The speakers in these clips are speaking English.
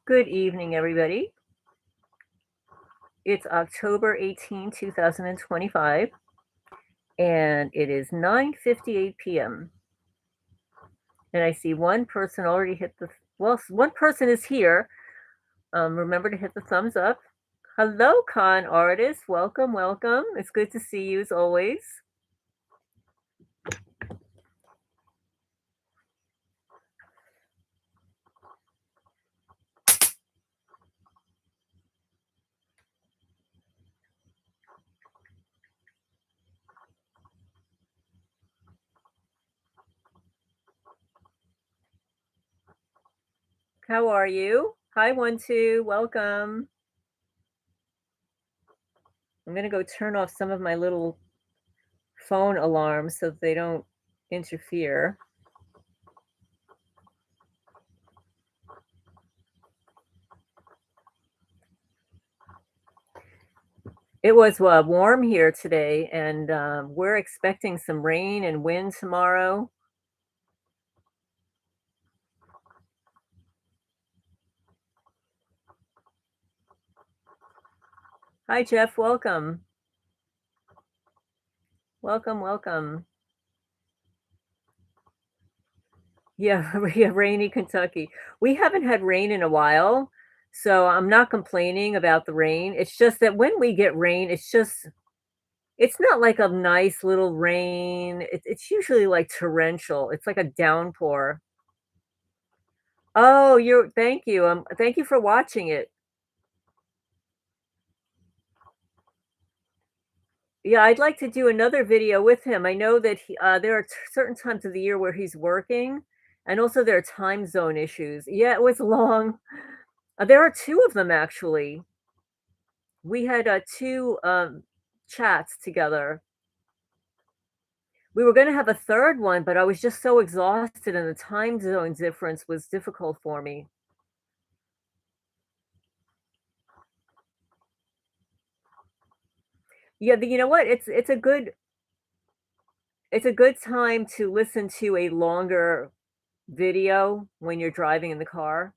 Good evening, everybody. It's October 18, 2025, and it is 9:58 p.m. And I see one person already hit one person is here. Remember to hit the thumbs up. Hello, con artist. Welcome, welcome. It's good to see you as always. How are you? Hi, 1-2. Welcome. I'm going to go turn off some of my little phone alarms so that they don't interfere. It was warm here today, and we're expecting some rain and wind tomorrow. Hi, Jeff. Welcome. Welcome, welcome. Yeah, yeah, rainy Kentucky. We haven't had rain in a while, so I'm not complaining about the rain. It's just that when we get rain, it's not like a nice little rain. It's usually like torrential. It's like a downpour. Oh, thank you. Thank you for watching it. Yeah, I'd like to do another video with him. I know that there are certain times of the year where he's working, and also there are time zone issues. Yeah, it was long. There are two of them actually. We had two chats together. We were going to have a third one, but I was just so exhausted, and the time zone difference was difficult for me. Yeah, you know what? It's a good time to listen to a longer video when you're driving in the car.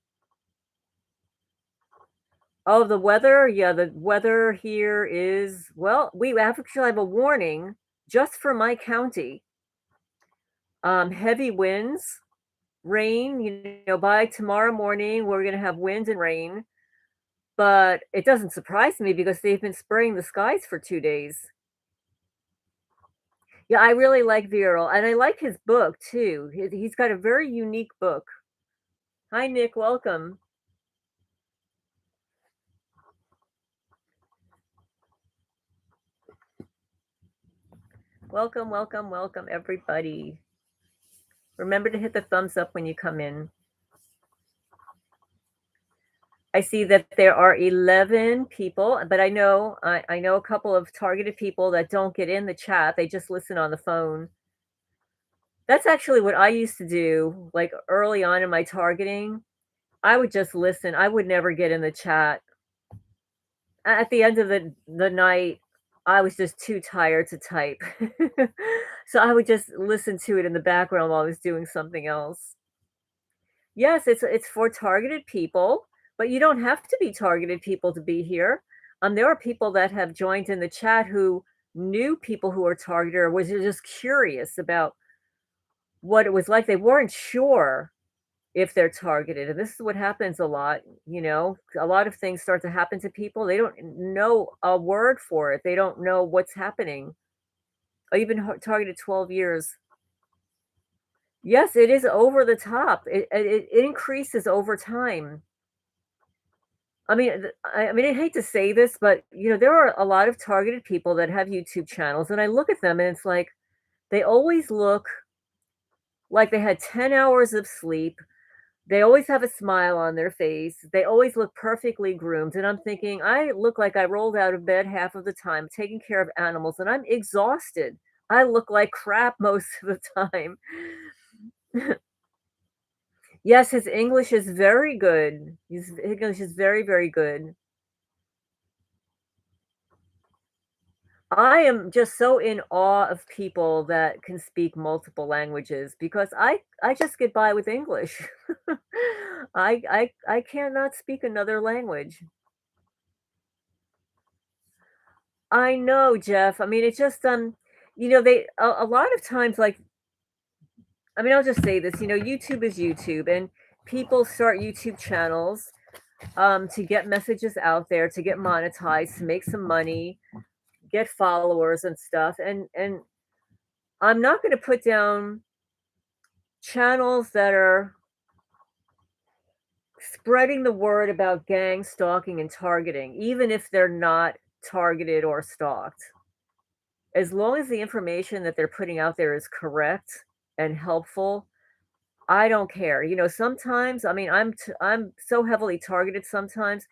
Oh, the weather? Yeah, the weather here is well, we actually have a warning just for my county. Heavy winds, rain, by tomorrow morning, we're gonna have wind and rain, but it doesn't surprise me because they've been spraying the skies for 2 days. Yeah, I really like Viral, and I like his book too. He's got a very unique book. Hi, Nick, welcome. Welcome, welcome, welcome, everybody. Remember to hit the thumbs up when you come in. I see that there are 11 people, but I know a couple of targeted people that don't get in the chat. They just listen on the phone. That's actually what I used to do, like, early on in my targeting. I would just listen. I would never get in the chat. At the end of the night, I was just too tired to type. So I would just listen to it in the background while I was doing something else. Yes, it's for targeted people, but you don't have to be targeted people to be here. There are people that have joined in the chat who knew people who were targeted or was just curious about what it was like. They weren't sure if they're targeted, and this is what happens a lot. A lot of things start to happen to people. They don't know a word for it. They don't know what's happening. I've been targeted 12 years. Yes, it is over the top. It increases over time. I hate to say this, but there are a lot of targeted people that have YouTube channels, and I look at them, and it's like they always look like they had 10 hours of sleep. They always have a smile on their face. They always look perfectly groomed, and I'm thinking, I look like I rolled out of bed half of the time, taking care of animals, and I'm exhausted. I look like crap most of the time. Yes, his English is very good. His English is very, very good. I am just so in awe of people that can speak multiple languages because I just get by with English. I cannot speak another language. I know, Jeff. I mean, it's just they a lot of times like I mean, I'll just say this, YouTube is YouTube and people start YouTube channels to get messages out there, to get monetized, to make some money, get followers and stuff. And I'm not going to put down channels that are spreading the word about gang stalking and targeting, even if they're not targeted or stalked. As long as the information that they're putting out there is correct and helpful, I don't care. Sometimes, I mean, I'm so heavily targeted sometimes.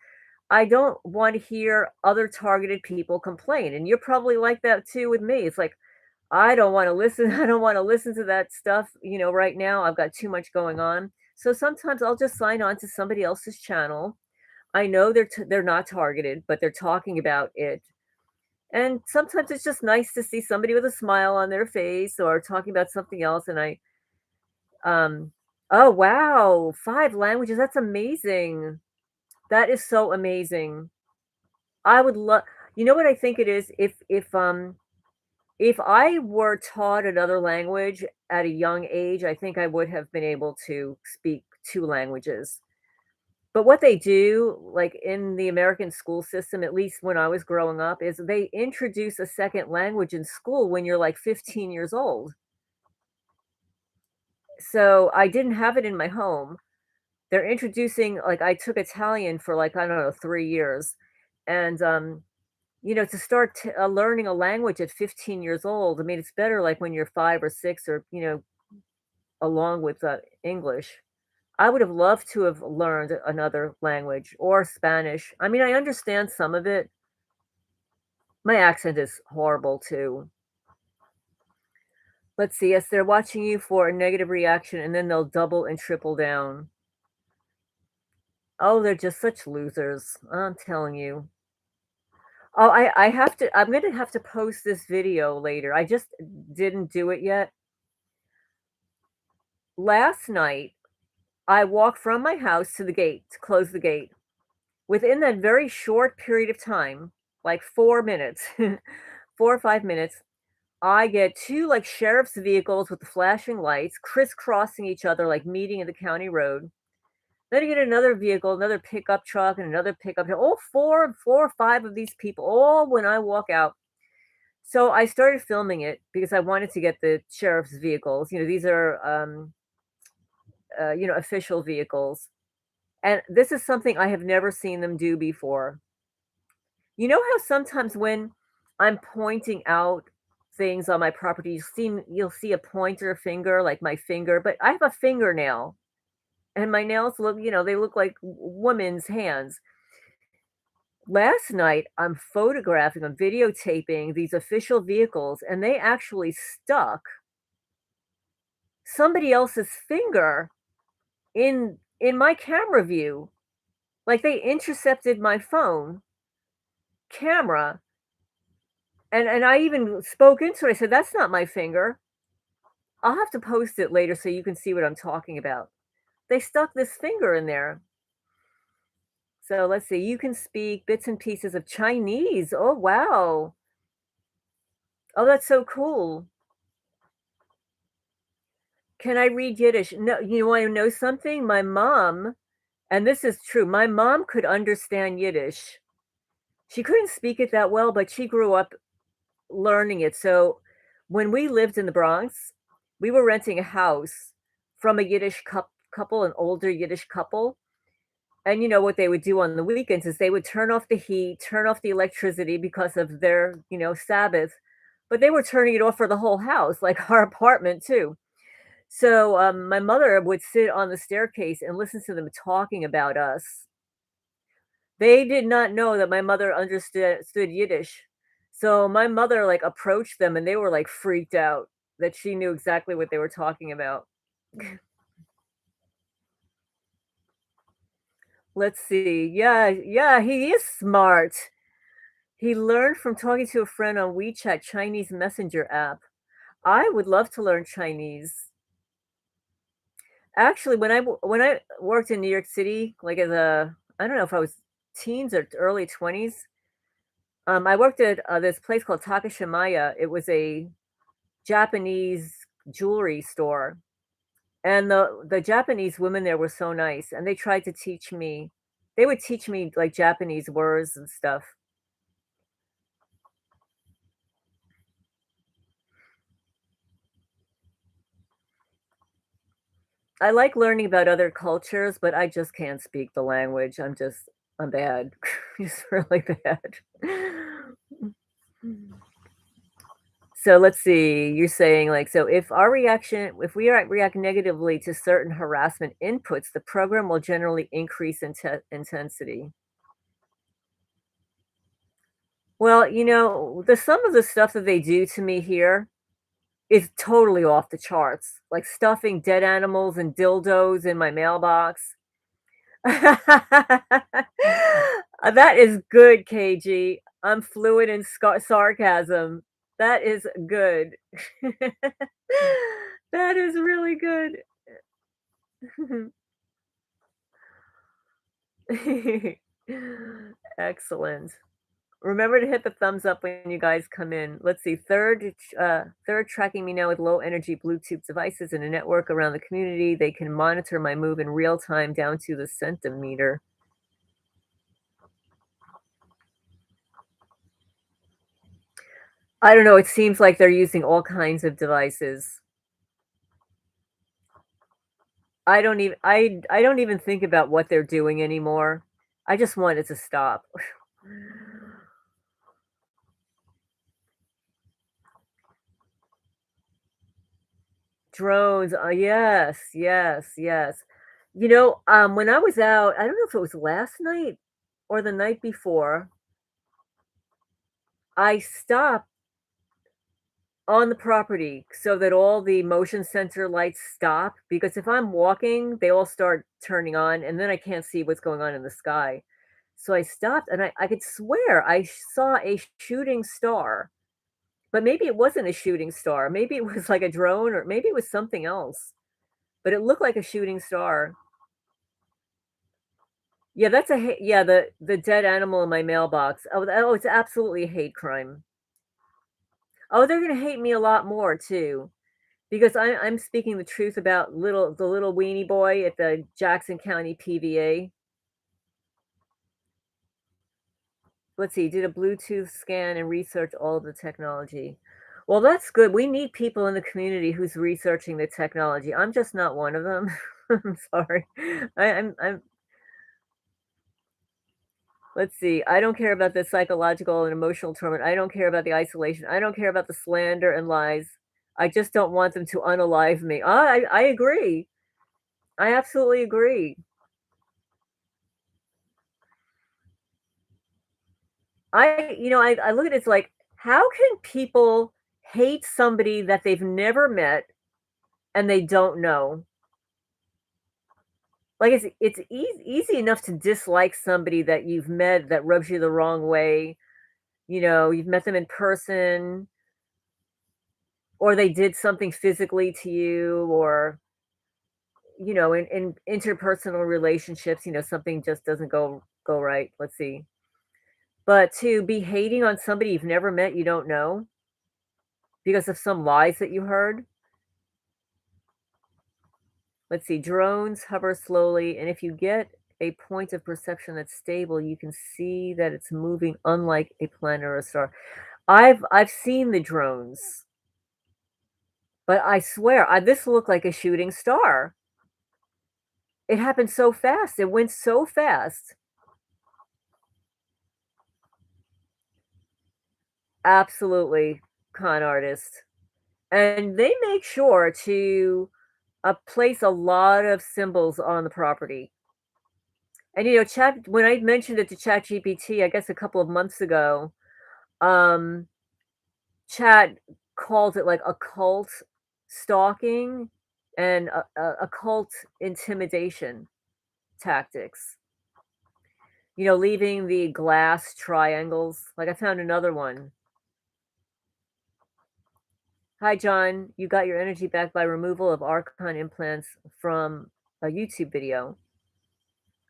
I don't want to hear other targeted people complain. And you're probably like that too with me. It's like I don't want to listen. I don't want to listen to that stuff, right now. I've got too much going on. So sometimes I'll just sign on to somebody else's channel. I know they're not targeted, but they're talking about it. And sometimes it's just nice to see somebody with a smile on their face or talking about something else. And um, oh wow, 5 languages. That's amazing. That is so amazing. I would love. You know what I think it is? If I were taught another language at a young age, I think I would have been able to speak 2 languages. But what they do, like, in the American school system, at least when I was growing up, is they introduce a second language in school when you're, like, 15 years old. So, I didn't have it in my home. They're introducing like, I took Italian for, like, I don't know, 3 years, and, to start learning a language at 15 years old, I mean, it's better, like, when you're 5 or 6 or, along with, English. I would have loved to have learned another language or Spanish. I mean, I understand some of it. My accent is horrible too. Let's see, yes, they're watching you for a negative reaction and then they'll double and triple down. Oh, they're just such losers. I'm telling you. Oh, I'm gonna have to post this video later. I just didn't do it yet. Last night, I walked from my house to the gate to close the gate. Within that very short period of time, like 4 minutes, 4 or 5 minutes, I get 2, like, sheriff's vehicles with the flashing lights crisscrossing each other, like, meeting in the county road. Then I get another vehicle, another pickup truck, and another pickup truck. All 4 or 5 of these people, all when I walk out. So I started filming it because I wanted to get the sheriff's vehicles. These are, official vehicles. And this is something I have never seen them do before. You know how sometimes when I'm pointing out things on my property, you'll see a pointer finger, like my finger, but I have a fingernail and my nails they look like women's hands. Last night, I'm photographing, I'm videotaping these official vehicles, and they actually stuck somebody else's finger in my camera view. Like they intercepted my phone camera, and I even spoke into it. I said, "That's not my finger." I'll have to post it later so you can see what I'm talking about. They stuck this finger in there. So let's see. You can speak bits and pieces of Chinese. Oh wow. Oh, that's so cool. Can I read Yiddish? No, you wanna know something? My mom, and this is true, my mom could understand Yiddish. She couldn't speak it that well, but she grew up learning it. So when we lived in the Bronx, we were renting a house from a Yiddish couple, an older Yiddish couple. And you know what they would do on the weekends is they would turn off the heat, turn off the electricity because of their, Sabbath, but they were turning it off for the whole house, like our apartment too. So my mother would sit on the staircase and listen to them talking about us. They did not know that my mother understood Yiddish. So my mother, like, approached them, and they were, like, freaked out that she knew exactly what they were talking about. Let's see. Yeah, yeah, he is smart. He learned from talking to a friend on WeChat Chinese messenger app. I would love to learn Chinese. Actually, when I worked in New York City, like as a I don't know if I was teens or early 20s, I worked at this place called Takashimaya. It was a Japanese jewelry store, and the Japanese women there were so nice, and they tried to teach me. They would teach me like Japanese words and stuff. I like learning about other cultures, but I just can't speak the language. I'm bad. Just really bad. So let's see, you're saying like, so if we react negatively to certain harassment inputs, the program will generally increase intensity. Well, the some of the stuff that they do to me here is totally off the charts, like stuffing dead animals and dildos in my mailbox. That is good, KG. I'm fluent in sarcasm. That is good. That is really good. Excellent. Remember to hit the thumbs up when you guys come in. Let's see. Third tracking me now with low energy Bluetooth devices and a network around the community. They can monitor my move in real time down to the centimeter. I don't know. It seems like they're using all kinds of devices. I don't even think about what they're doing anymore. I just want it to stop. Drones, yes, yes, yes. When I was out, I don't know if it was last night or the night before, I stopped on the property so that all the motion sensor lights stop, because if I'm walking, they all start turning on, and then I can't see what's going on in the sky. So I stopped, and I could swear I saw a shooting star, but maybe it wasn't a shooting star. Maybe it was like a drone, or maybe it was something else, but it looked like a shooting star. Yeah, yeah, the dead animal in my mailbox. Oh, it's absolutely a hate crime. Oh, they're gonna hate me a lot more too, because I'm speaking the truth about the little weenie boy at the Jackson County PVA. Let's see, did a Bluetooth scan and research all of the technology. Well, that's good. We need people in the community who's researching the technology. I'm just not one of them. I'm sorry. I'm Let's see. I don't care about the psychological and emotional torment. I don't care about the isolation. I don't care about the slander and lies. I just don't want them to unalive me. I agree. I absolutely agree. I look at it, it's like, how can people hate somebody that they've never met and they don't know? Like, it's easy enough to dislike somebody that you've met that rubs you the wrong way. You've met them in person, or they did something physically to you, or in interpersonal relationships, something just doesn't go right. Let's see. But to be hating on somebody you've never met, you don't know, because of some lies that you heard. Let's see. Drones hover slowly, and if you get a point of perception that's stable, you can see that it's moving unlike a planet or a star. I've seen the drones, but I swear, this looked like a shooting star. It happened so fast. It went so fast. Absolutely, con artist. And they make sure to, place a lot of symbols on the property. And, Chat when I mentioned it to ChatGPT, I guess a couple of months ago, um, Chat called it, like, occult stalking and occult intimidation tactics. Leaving the glass triangles. Like, I found another one. "Hi, John. You got your energy back by removal of archon implants from a YouTube video."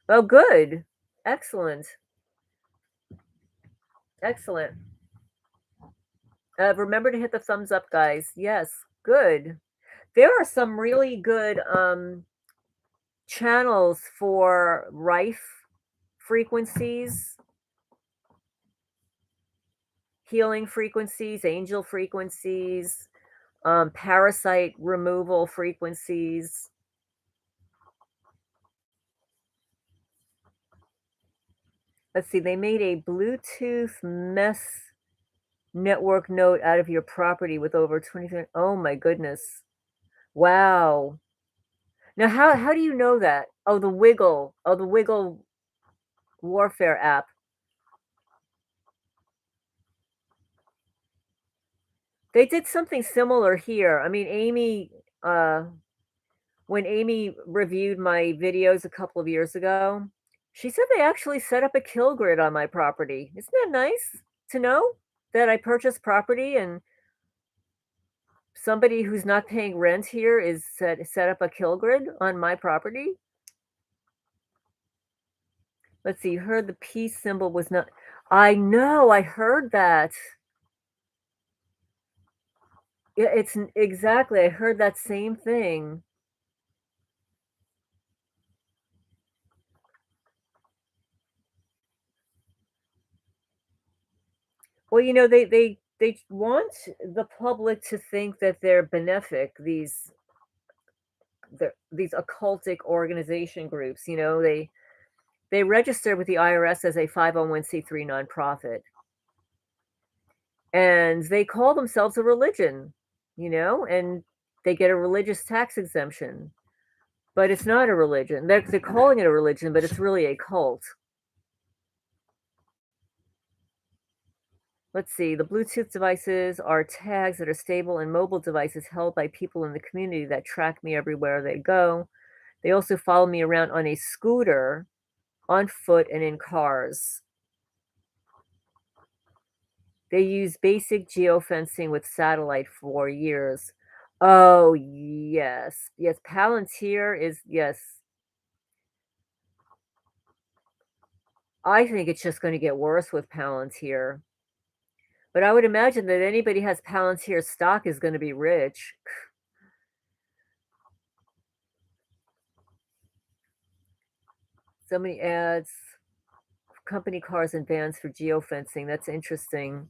Oh, good. Excellent. Excellent. Remember to hit the thumbs up, guys. Yes, good. There are some really good, channels for rife frequencies, healing frequencies, angel frequencies, parasite removal frequencies. Let's see, they made a Bluetooth mesh network node out of your property with over 20. Oh my goodness. Wow. Now how do you know that? Oh, the Wiggle. Oh, the Wiggle warfare app. They did something similar here. I mean, Amy, when Amy reviewed my videos a couple of years ago, she said they actually set up a kill grid on my property. Isn't that nice to know that I purchased property and somebody who's not paying rent here is set up a kill grid on my property? Let's see, you heard the peace symbol was not. I know, I heard that. Yeah, exactly. I heard that same thing. Well, they want the public to think that they're benefic, these occultic organization groups, they register with the IRS as a 501(c)(3) nonprofit, and they call themselves a religion, and they get a religious tax exemption, but it's not a religion. They're calling it a religion, but it's really a cult. Let's see, the Bluetooth devices are tags that are stable and mobile devices held by people in the community that track me everywhere they go. They also follow me around on a scooter, on foot, and in cars. They use basic geofencing with satellite for years. Oh, yes. Yes, Palantir is, yes. I think it's just gonna get worse with Palantir. But I would imagine that anybody has Palantir stock is gonna be rich. So many ads, company cars and vans for geofencing. That's interesting.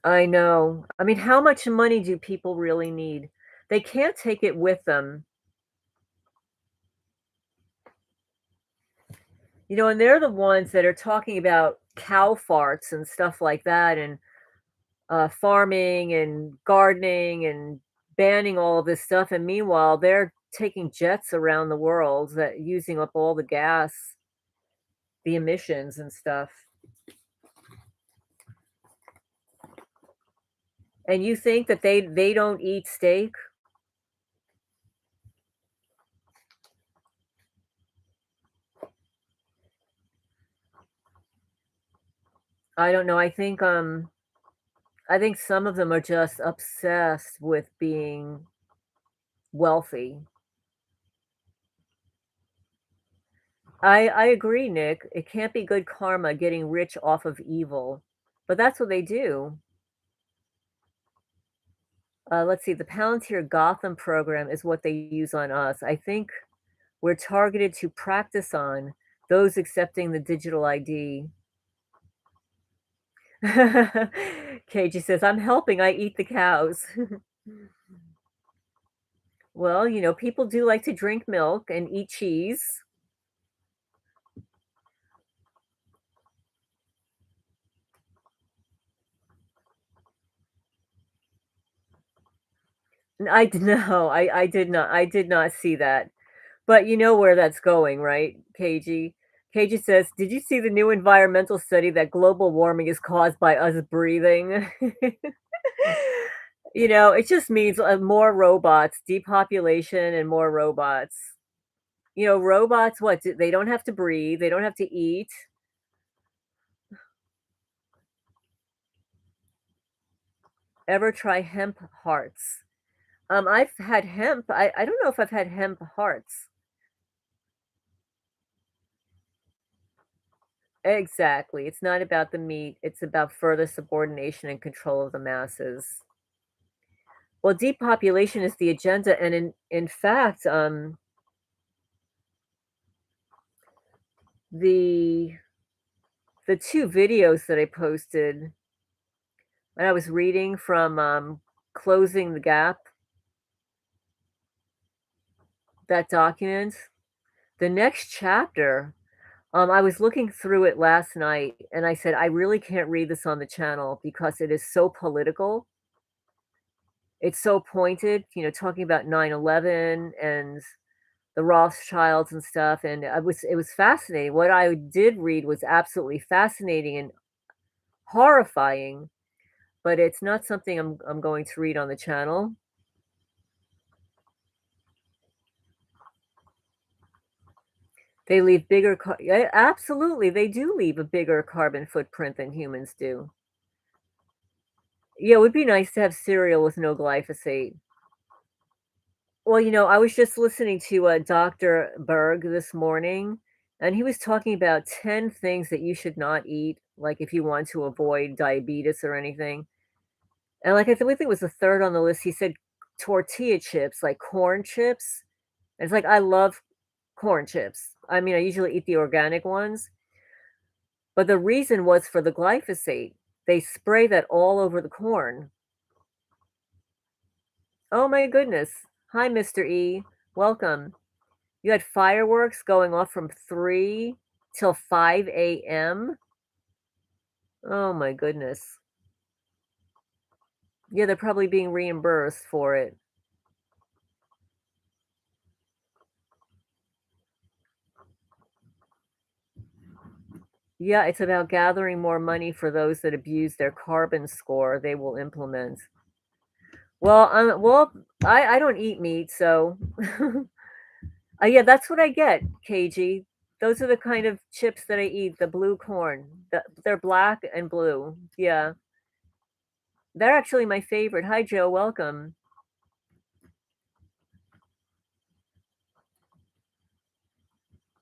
I know. I mean, how much money do people really need? They can't take it with them. And they're the ones that are talking about cow farts and stuff like that, and farming and gardening and banning all of this stuff. And meanwhile, they're taking jets around the world that using up all the gas, the emissions and stuff. And you think that they don't eat steak? I don't know. I think some of them are just obsessed with being wealthy. I agree, Nick. It can't be good karma getting rich off of evil, but that's what they do. Let's see, the Palantir Gotham program is what they use on us. I think we're targeted to practice on those accepting the digital ID. KG says, I'm helping, I eat the cows. Well, people do like to drink milk and eat cheese. I d no, I did not see that. But you know where that's going, right, KG? Cagey says, "Did you see the new environmental study that global warming is caused by us breathing?" It just means, more robots, depopulation and more robots. Robots, what? They don't have to breathe, they don't have to eat. Ever try hemp hearts? I've had hemp. I don't know if I've had hemp hearts. Exactly. It's not about the meat, it's about further subordination and control of the masses. Well, depopulation is the agenda, and in fact, the the 2 videos that I posted when I was reading from, Closing the Gap, that document, the next chapter, I was looking through it last night, and I said, "I really can't read this on the channel because it is so political." It's so pointed, talking about 9/11 and the Rothschilds and stuff, and it was fascinating. What I did read was absolutely fascinating and horrifying, but it's not something I'm going to read on the channel. They leave yeah, absolutely, they do leave a bigger carbon footprint than humans do. Yeah, it would be nice to have cereal with no glyphosate. Well, I was just listening to, Dr. Berg this morning, and he was talking about 10 things that you should not eat, like, if you want to avoid diabetes or anything, and, like, I think it was the 3rd on the list, he said tortilla chips, like corn chips, and it's like, I love corn chips. I mean, I usually eat the organic ones, but the reason was for the glyphosate. They spray that all over the corn. Oh my goodness. Hi, Mr. E. Welcome. You had fireworks going off from 3 till 5 AM? Oh my goodness. Yeah, they're probably being reimbursed for it. Yeah, it's about gathering more money for those that abuse their carbon score they will implement. I don't eat meat, so yeah, that's what I get, KG. Those are the kind of chips that I eat, the blue corn. They're black and blue. Yeah, they're actually my favorite. Hi, Joe. Welcome.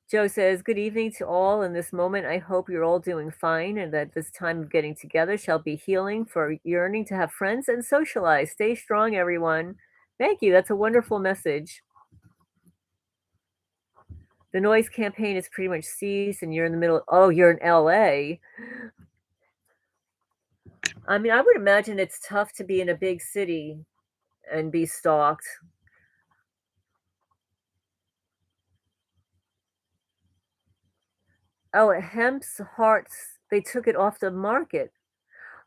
Joe says, "Good evening to all. In this moment, I hope you're all doing fine and that this time of getting together shall be healing for yearning to have friends and socialize. Stay strong, everyone." Thank you. That's a wonderful message. The noise campaign is pretty much ceased, and you're in the middle. Oh, you're in LA. I mean, I would imagine it's tough to be in a big city and be stalked. Oh, at Hemp's Hearts, they took it off the market.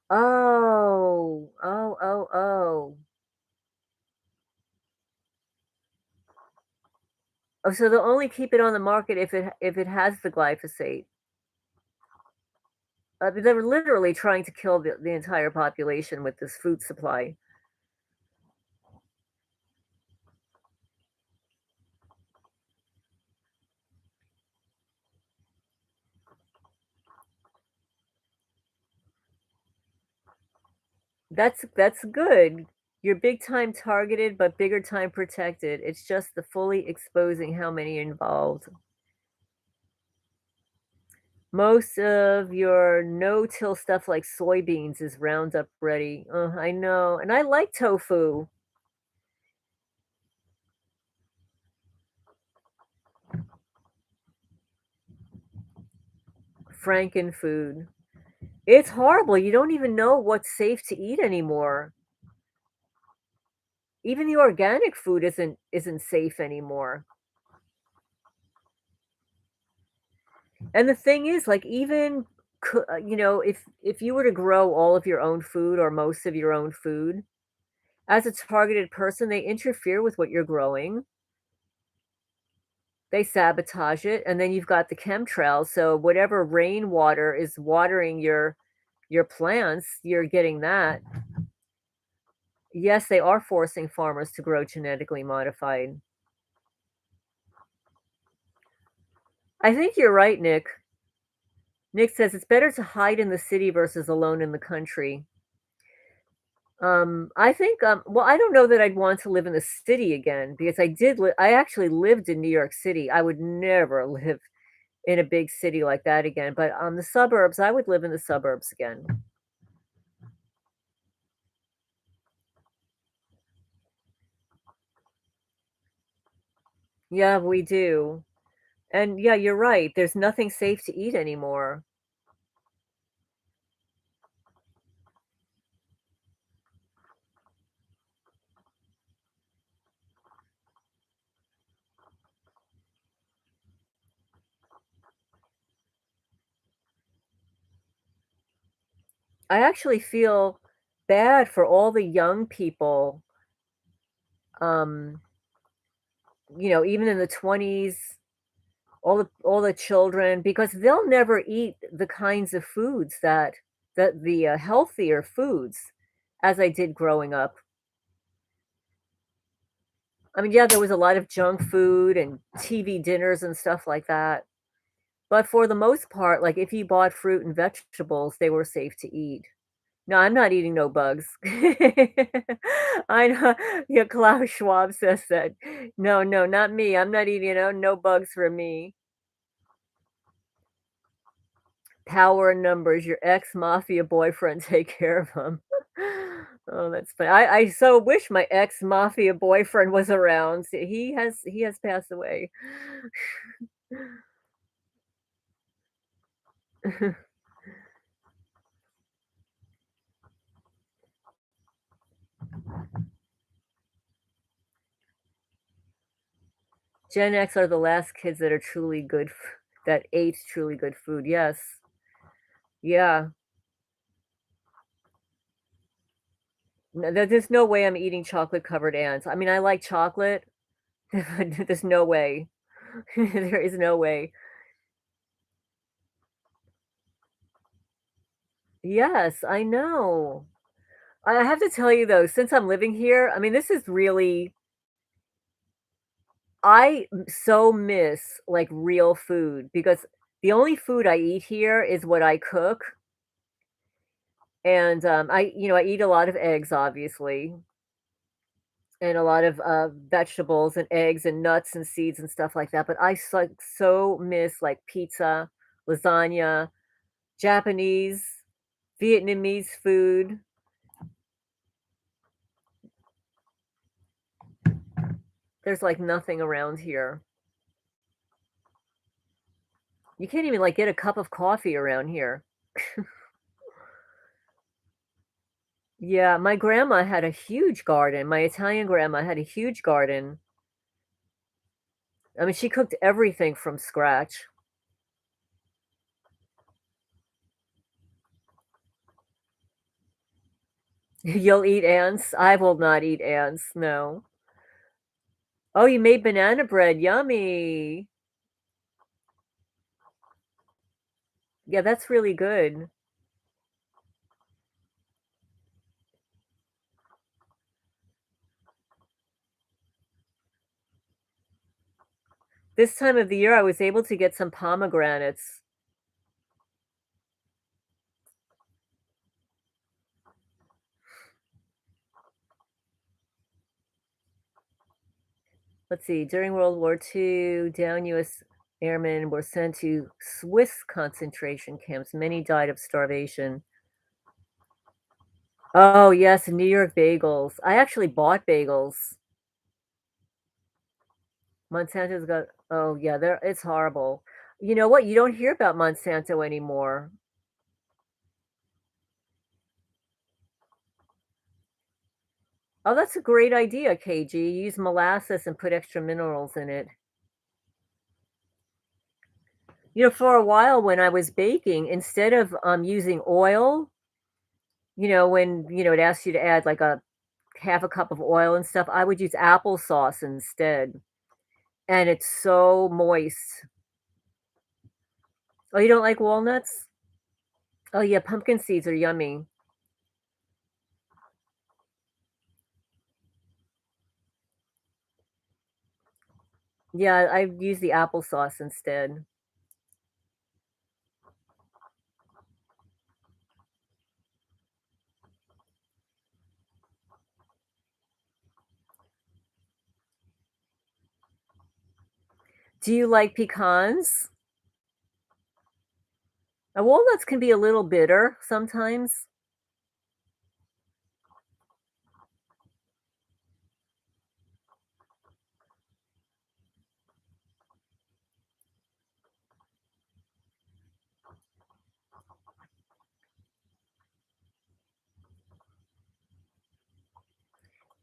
Oh, oh, oh, oh. Oh, so they'll only keep it on the market if it has the glyphosate. They're literally trying to kill the entire population with this food supply. That's good. You're big time targeted, but bigger time protected. It's just the fully exposing how many involved. Most of your no-till stuff like soybeans is Roundup ready. I know, and I like tofu. Frankenfood. It's horrible. You don't even know what's safe to eat anymore. Even the organic food isn't safe anymore. And the thing is, like, even if you were to grow all of your own food or most of your own food, as a targeted person, they interfere with what you're growing. They sabotage it, and then you've got the chemtrails, so whatever rainwater is watering your plants, you're getting that. Yes, they are forcing farmers to grow genetically modified. I think you're right, Nick. Nick says it's better to hide in the city versus alone in the country. I think, well, I don't know that I'd want to live in the city again because I actually lived in New York City. I would never live in a big city like that again, but, the suburbs, I would live in the suburbs again. Yeah, we do. And yeah, you're right. There's nothing safe to eat anymore. I actually feel bad for all the young people, um, even in the 20s, all the children, because they'll never eat the kinds of foods that the healthier foods as I did growing up. I mean, yeah, there was a lot of junk food and TV dinners and stuff like that. But for the most part, like if you bought fruit and vegetables, they were safe to eat. No, I'm not eating no bugs. I know, yeah, Klaus Schwab says that. No, no, not me. I'm not eating, no bugs for me. Power in numbers. Your ex-mafia boyfriend, take care of him. Oh, that's funny. I so wish my ex-mafia boyfriend was around. He has passed away. Gen X are the last kids that are truly good that ate truly good food. Yes. Yeah. No, there's no way I'm eating chocolate covered ants. I mean, I like chocolate. There's no way. There is no way. Yes, I know. I have to tell you though, since I'm living here, I mean, this is really so miss like real food because the only food I eat here is what I cook. And I eat a lot of eggs, obviously, and a lot of vegetables and eggs and nuts and seeds and stuff like that. But so miss like pizza, lasagna, Japanese, Vietnamese food. There's, like, nothing around here. You can't even, like, get a cup of coffee around here. Yeah, my grandma had a huge garden. My Italian grandma had a huge garden. I mean, she cooked everything from scratch. You'll eat ants? I will not eat ants, no. Oh, you made banana bread, yummy. Yeah, that's really good. This time of the year, I was able to get some pomegranates. Let's see, during World War II, down US airmen were sent to Swiss concentration camps. Many died of starvation. Oh, yes, New York bagels. I actually bought bagels. Monsanto's got oh, yeah, it's horrible. You know what? You don't hear about Monsanto anymore. Oh, that's a great idea, KG. Use molasses and put extra minerals in it. For a while when I was baking, instead of using oil, when it asks you to add like a half a cup of oil and stuff, I would use applesauce instead. and it's so moist. Oh, you don't like walnuts? Oh, yeah, pumpkin seeds are yummy. Yeah, I use the applesauce instead. Do you like pecans? Walnuts can be a little bitter sometimes.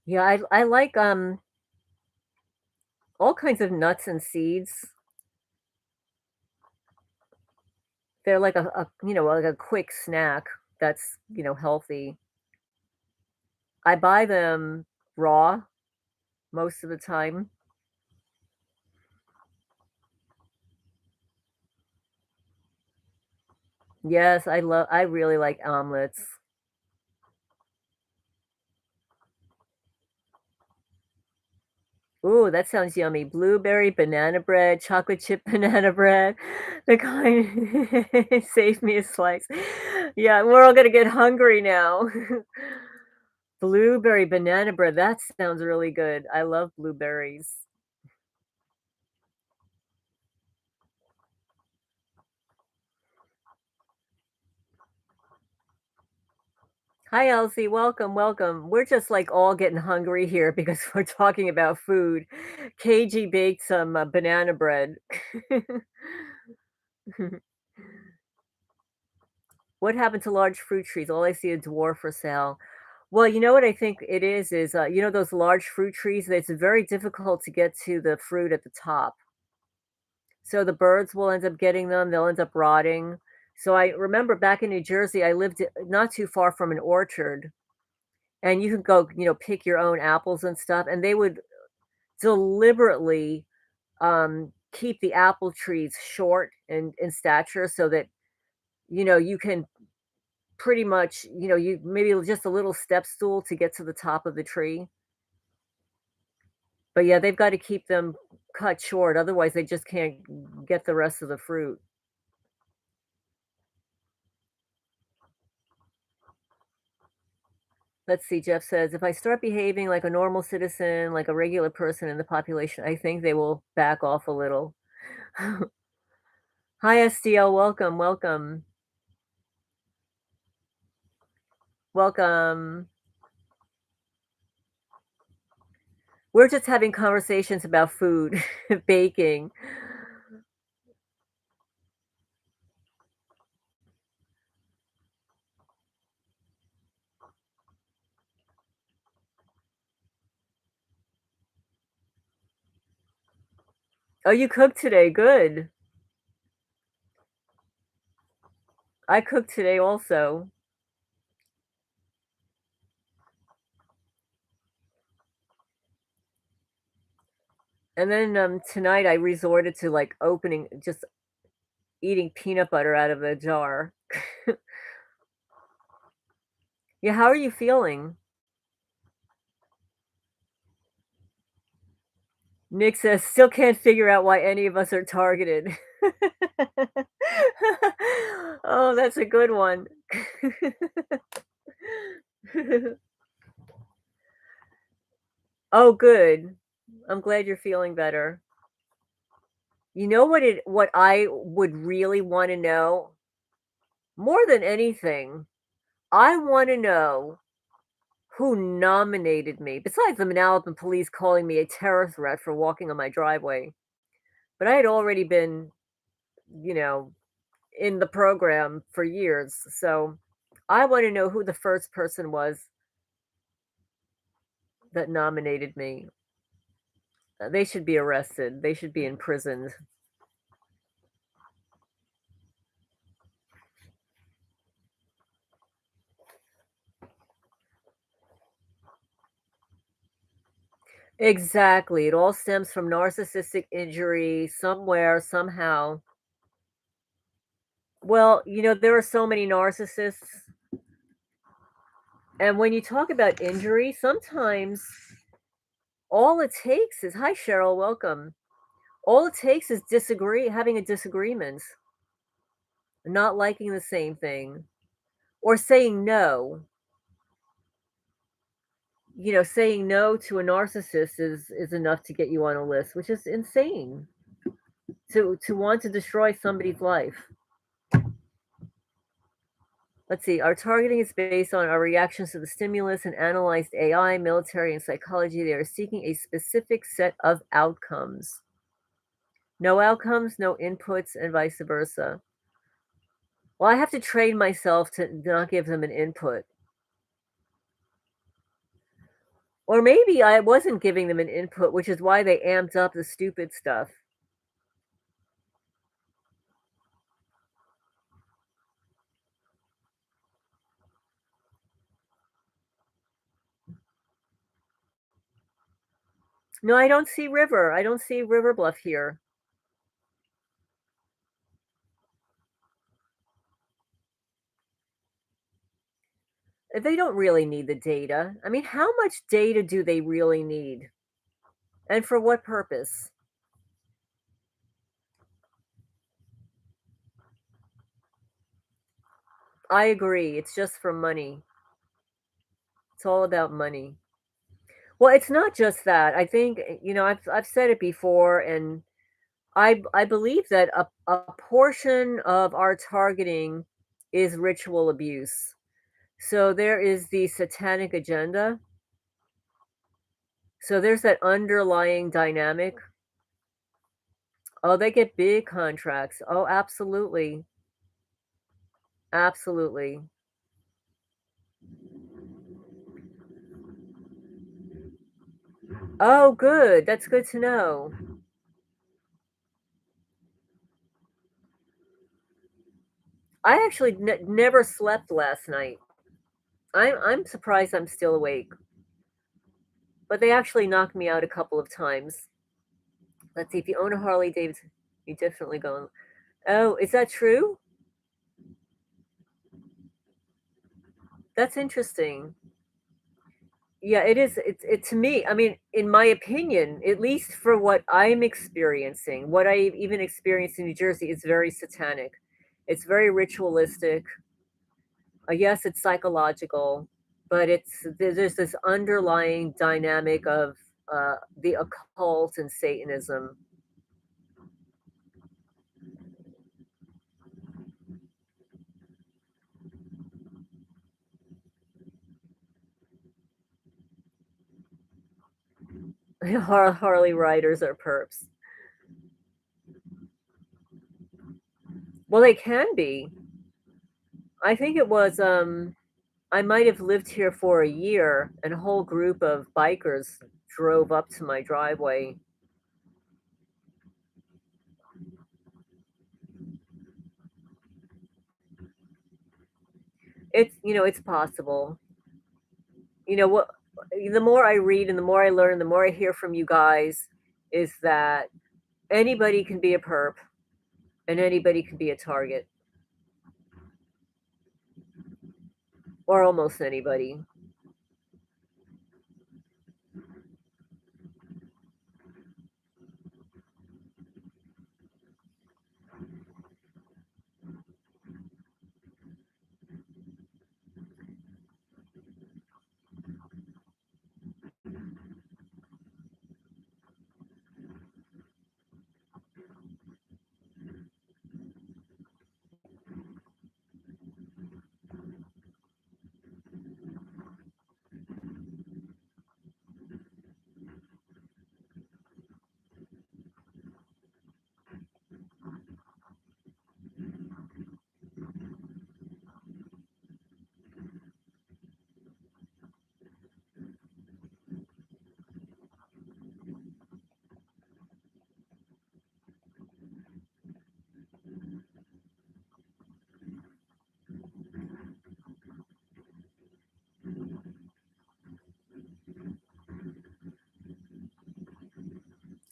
Yeah, I like, all kinds of nuts and seeds. They're like like a quick snack that's, healthy. I buy them raw most of the time. Yes, I really like omelets. Ooh, that sounds yummy. Blueberry banana bread, chocolate chip banana bread, the kind save me a slice. Yeah, we're all gonna get hungry now. Blueberry banana bread, that sounds really good. I love blueberries. Hi, Elsie. Welcome, welcome. We're just like all getting hungry here because we're talking about food. KG baked some banana bread. What happened to large fruit trees? All I see is dwarf for sale. Well, you know what I think it is those large fruit trees, it's very difficult to get to the fruit at the top. So the birds will end up getting them, they'll end up rotting. So I remember back in New Jersey, I lived not too far from an orchard, and you could go, pick your own apples and stuff, and they would deliberately keep the apple trees short in stature so that, you can pretty much, you maybe just a little step stool to get to the top of the tree. But yeah, they've gotta keep them cut short, otherwise they just can't get the rest of the fruit. Let's see, Jeff says, "If I start behaving like a normal citizen, like a regular person in the population, I think they will back off a little." Hi, SDL, welcome, welcome, welcome. We're just having conversations about food, baking. Oh, you cooked today, good. I cooked today also. And then, tonight I resorted to, like, opening just eating peanut butter out of a jar. Yeah, how are you feeling? Nick says, "Still can't figure out why any of us are targeted." Oh, that's a good one. Oh, good. I'm glad you're feeling better. You know what I would really wanna know? More than anything, I wanna know who nominated me, besides the Manalapan police calling me a terror threat for walking on my driveway. But I had already been, you know, in the program for years, so I wanna know who the first person was that nominated me. They should be arrested, they should be imprisoned. Exactly, it all stems from narcissistic injury somewhere, somehow. Well, there are so many narcissists, and when you talk about injury, sometimes all it takes is hi, Cheryl, welcome. All it takes is having a disagreement, not liking the same thing, or saying no. Saying no to a narcissist is enough to get you on a list, which is insane. To want to destroy somebody's life. Let's see. Our targeting is based on our reactions to the stimulus and analyzed AI, military, and psychology. They are seeking a specific set of outcomes. No outcomes, no inputs, and vice versa. Well, I have to train myself to not give them an input. Or maybe I wasn't giving them an input, which is why they amped up the stupid stuff. No, I don't see river. I don't see River Bluff here. They don't really need the data. I mean, how much data do they really need? And for what purpose? I agree. It's just for money. It's all about money. Well, it's not just that. I think, I've said it before, and I believe that a portion of our targeting is ritual abuse. So there is the satanic agenda. So there's that underlying dynamic. Oh, they get big contracts. Oh, absolutely. Absolutely. Oh, good. That's good to know. I actually never slept last night. I'm surprised I'm still awake, but they actually knocked me out a couple of times. Let's see, if you own a Harley Davidson, you definitely go. Oh, is that true? That's interesting. Yeah, it is. It to me. I mean, in my opinion, at least for what I'm experiencing, what I even experienced in New Jersey, is very satanic. It's very ritualistic. Yes, it's psychological, but there's this underlying dynamic of the occult and Satanism. Harley riders are perps. Well, they can be. I think it was. I might have lived here for a year, and a whole group of bikers drove up to my driveway. It's possible. What? The more I read and the more I learn, the more I hear from you guys, is that anybody can be a perp and anybody can be a target, or almost anybody.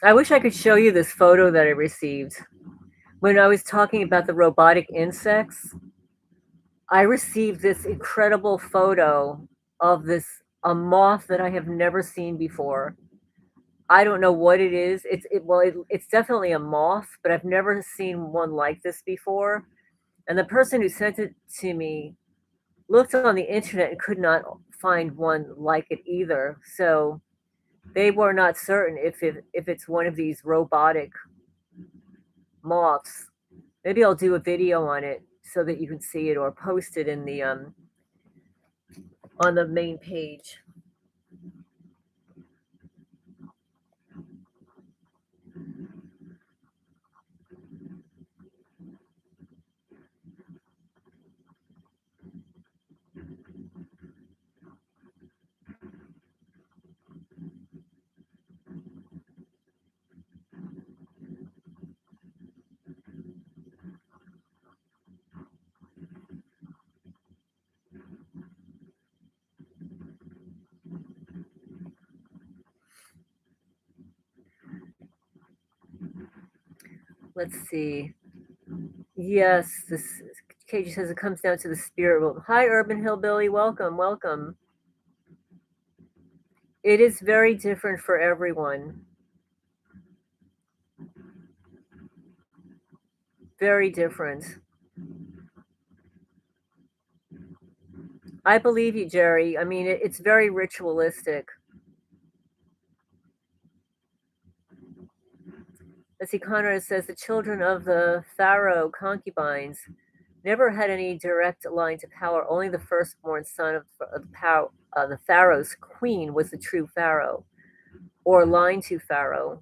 I wish I could show you this photo that I received. When I was talking about the robotic insects, I received this incredible photo of this a moth that I have never seen before. I don't know what it is. It's definitely a moth, but I've never seen one like this before. And the person who sent it to me looked on the internet and could not find one like it either. So they were not certain if it's one of these robotic moths. Maybe I'll do a video on it so that you can see it or post it in the on the main page. Let's see. Yes, this Cage says it comes down to the spirit world. Hi, Urban Hillbilly. Welcome, welcome. It is very different for everyone. Very different. I believe you, Jerry. I mean, it's very ritualistic. Let's see, Conrad says the children of the Pharaoh concubines never had any direct line to power. Only the firstborn son of the Pharaoh's queen was the true Pharaoh, or line to Pharaoh.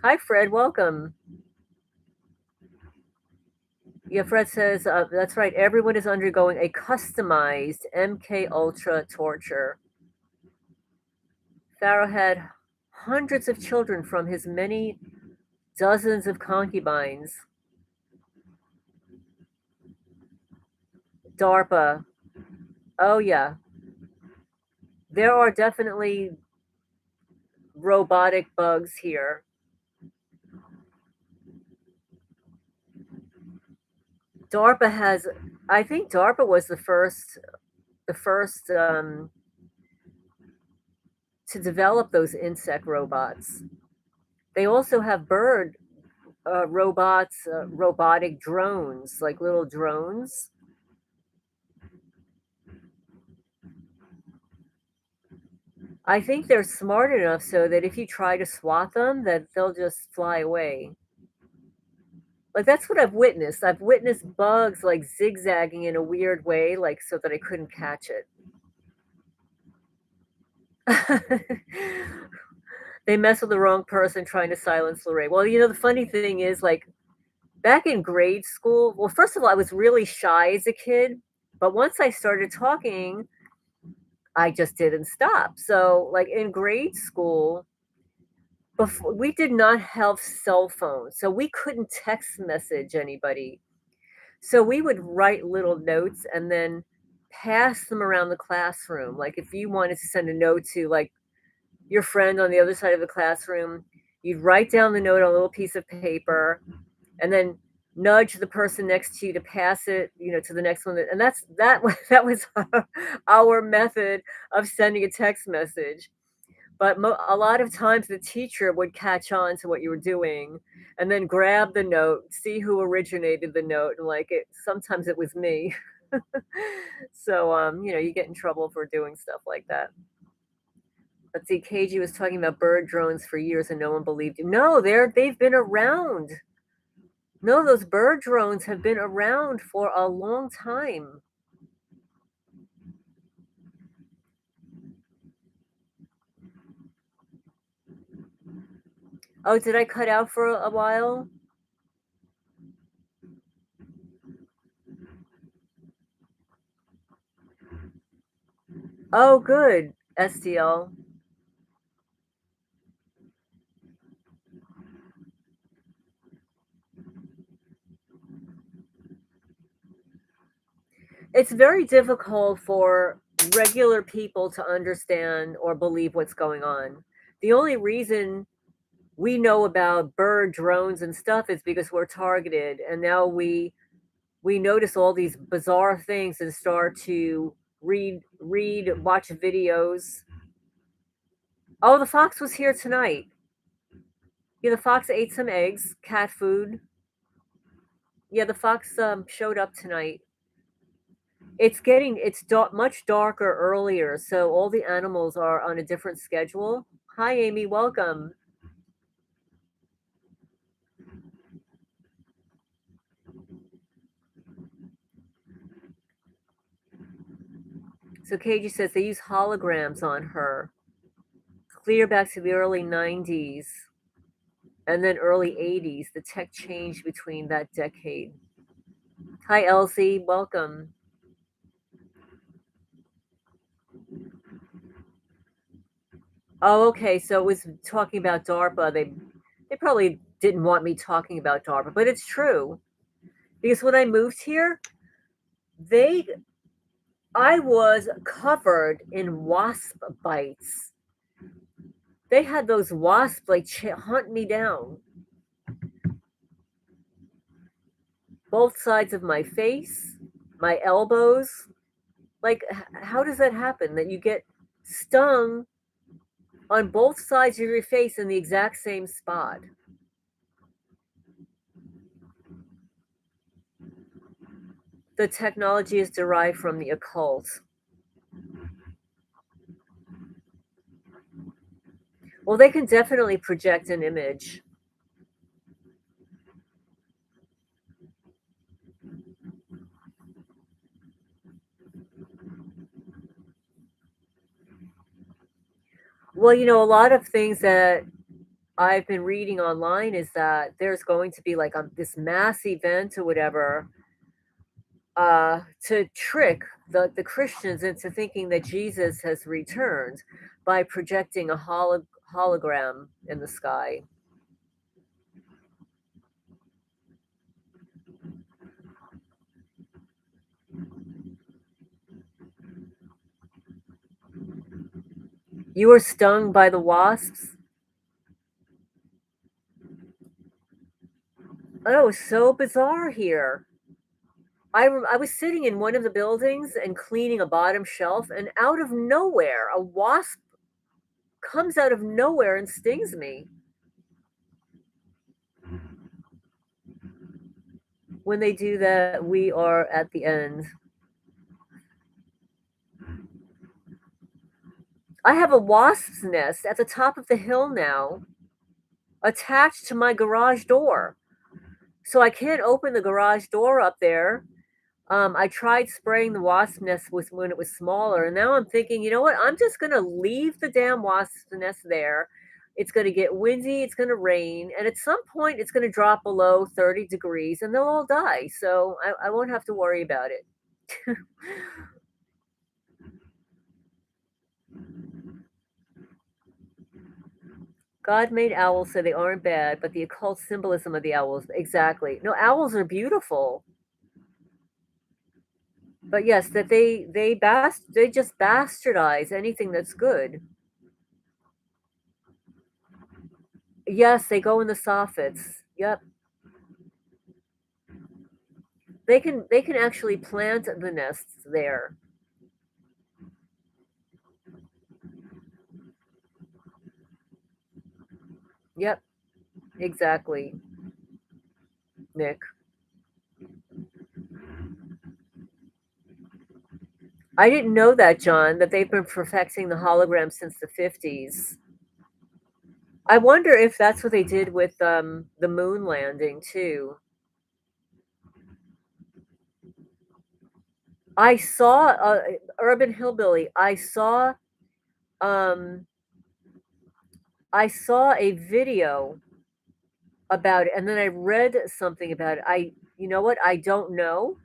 Hi, Fred. Welcome. Yeah, Fred says that's right. Everyone is undergoing a customized MK Ultra torture. Pharaoh had hundreds of children from his many dozens of concubines. DARPA. Oh yeah, there are definitely robotic bugs here. DARPA has, I think DARPA was the first to develop those insect robots. They also have bird robots, robotic drones, like little drones. I think they're smart enough so that if you try to swat them, that they'll just fly away. Like that's what I've witnessed. I've witnessed bugs like zigzagging in a weird way, like so that I couldn't catch it. They mess with the wrong person trying to silence Lorraine. Well, the funny thing is, like, back in grade school, well, first of all, I was really shy as a kid, but once I started talking, I just didn't stop. So, like, in grade school, before we did not have cell phones, so we couldn't text message anybody. So we would write little notes and then pass them around the classroom. Like, if you wanted to send a note to, like, your friend on the other side of the classroom, you'd write down the note on a little piece of paper and then nudge the person next to you to pass it, to the next one. And that was our method of sending a text message. But a lot of times the teacher would catch on to what you were doing and then grab the note, see who originated the note, and like it. Sometimes it was me. So you get in trouble for doing stuff like that. Let's see, KG was talking about bird drones for years and no one believed him. No, they've been around. No, those bird drones have been around for a long time. Oh, did I cut out for a while? Oh, good, STL. It's very difficult for regular people to understand or believe what's going on. The only reason we know about bird drones and stuff is because we're targeted, and now we notice all these bizarre things and start to watch videos. Oh, the fox was here tonight. Yeah, the fox ate some eggs, cat food. Yeah, the fox showed up tonight. It's much darker earlier, so all the animals are on a different schedule. Hi, Amy, welcome. So KG says they use holograms on her, clear back to the early 90s and then early 80s. The tech changed between that decade. Hi, Elsie, welcome. Oh, okay. So it was talking about DARPA. They probably didn't want me talking about DARPA, but it's true because when I moved here, they I was covered in wasp bites. They had those wasps like hunt me down, both sides of my face, my elbows. Like, how does that happen? That you get stung on both sides of your face in the exact same spot? The technology is derived from the occult. Well, they can definitely project an image. Well, a lot of things that I've been reading online is that there's going to be like this mass event or whatever to trick the Christians into thinking that Jesus has returned by projecting a hologram in the sky. You were stung by the wasps? Oh, it was so bizarre here. I was sitting in one of the buildings and cleaning a bottom shelf, and out of nowhere, a wasp comes out of nowhere and stings me. When they do that, we are at the end. I have a wasp's nest at the top of the hill now, attached to my garage door. So I can't open the garage door up there. I tried spraying the wasp nest when it was smaller, and now I'm thinking, you know what? I'm just gonna leave the damn wasp nest there. It's gonna get windy, it's gonna rain, and at some point it's gonna drop below 30 degrees and they'll all die. So I won't have to worry about it. God made owls so they aren't bad, but the occult symbolism of the owls, exactly. No, owls are beautiful. But yes, that they just bastardize anything that's good. Yes, they go in the soffits. Yep. They can actually plant the nests there. Yep, exactly, Nick. I didn't know that, John, that they've been perfecting the hologram since the 50s. I wonder if that's what they did with the moon landing too. I saw Urban Hillbilly. Um I saw a video about it, and then I read something about it. You know what? I don't know.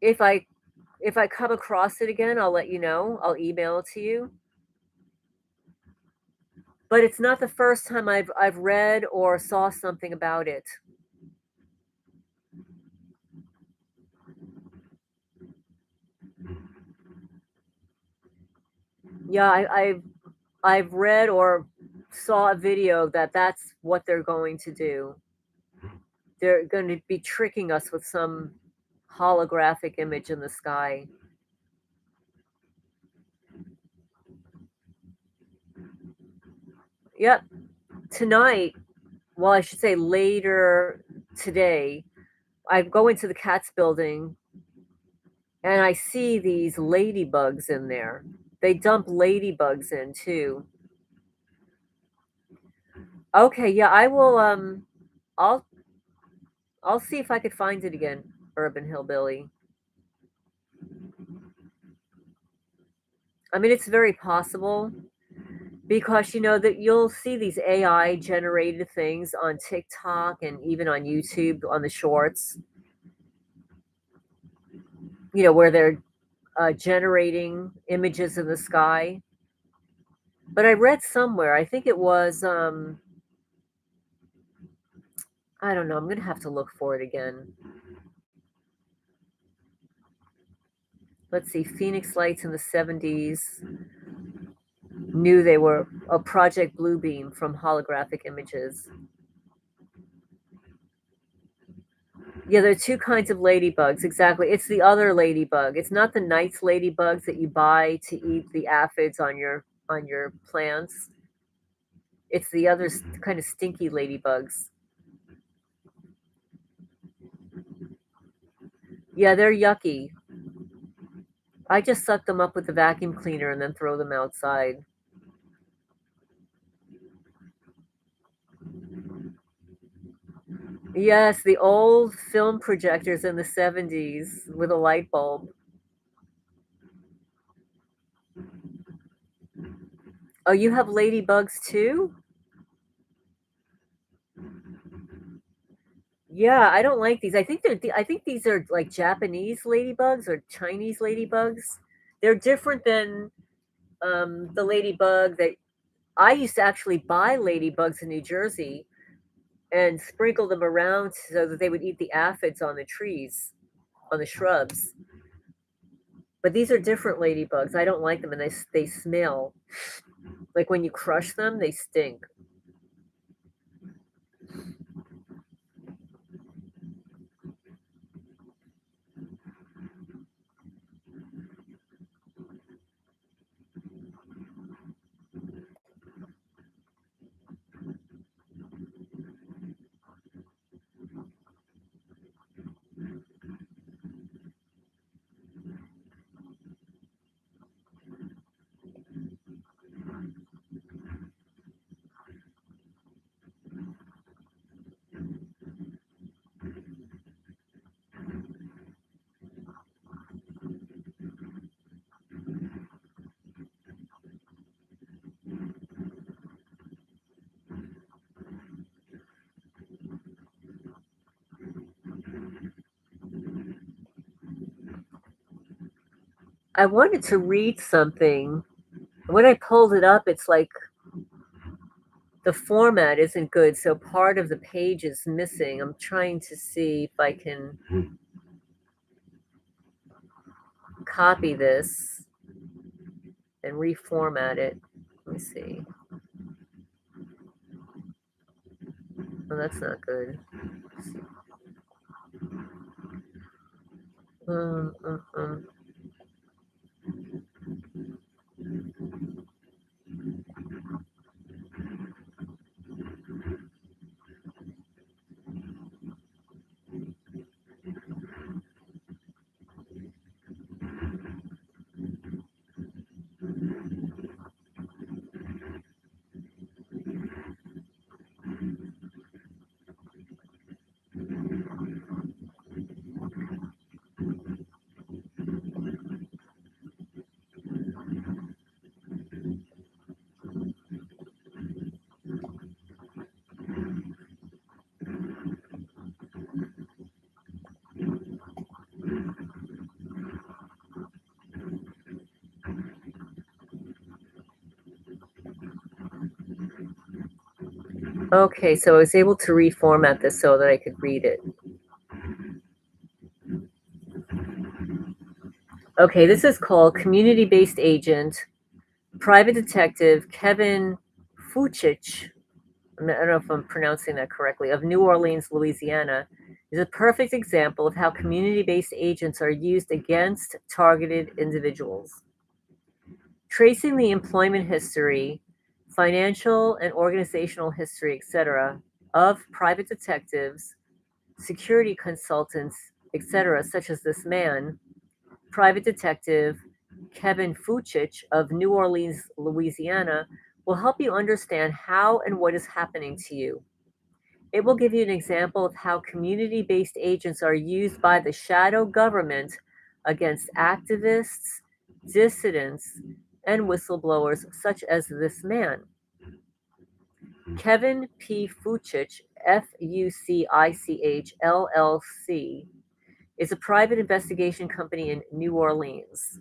If I come across it again, I'll let you know. I'll email it to you. But it's not the first time I've read or saw something about it. Yeah, I've read or saw a video that that's what they're going to do. They're going to be tricking us with some holographic image in the sky. Yep. Tonight, well, I should say later today, I go into the Cats building and I see these ladybugs in there. They dump ladybugs in too. Okay, yeah, I'll I'll see if I could find it again, Urban Hillbilly. I mean, it's very possible because you know that you'll see these AI generated things on TikTok and even on YouTube on the shorts, where they're generating images in the sky. But I read somewhere, I think it was, I don't know, I'm gonna have to look for it again. Let's see, Phoenix Lights in the 70s knew they were a Project Bluebeam from holographic images. Yeah, there are two kinds of ladybugs, exactly. It's the other ladybug. It's not the nice ladybugs that you buy to eat the aphids on your plants. It's the other kind of stinky ladybugs. Yeah, they're yucky. I just suck them up with the vacuum cleaner and then throw them outside. Yes, the old film projectors in the 70s with a light bulb. Oh, you have ladybugs too? Yeah, I don't like these. I think these are like Japanese ladybugs or Chinese ladybugs. They're different than the ladybug that I used to actually buy ladybugs in New Jersey and sprinkle them around so that they would eat the aphids on the trees, on the shrubs. But these are different ladybugs. I don't like them, and they smell like when you crush them, they stink. I wanted to read something. When I pulled it up, it's like the format isn't good, so part of the page is missing. I'm trying to see if I can copy this and reformat it. Let me see. Oh, that's not good. Um, um, um. Okay, so I was able to reformat this so that I could read it. Okay, this is called Community Based Agent, Private Detective Kevin Fuchich, I don't know if I'm pronouncing that correctly, of New Orleans, Louisiana, is a perfect example of how community based agents are used against targeted individuals. Tracing the employment history, financial and organizational history, etc., of private detectives, security consultants, etc., such as this man, private detective Kevin Fuchich of New Orleans, Louisiana, will help you understand how and what is happening to you. It will give you an example of how community based agents are used by the shadow government against activists, dissidents, and whistleblowers, such as this man. Kevin P. Fuchich, Fuchich LLC, is a private investigation company in New Orleans.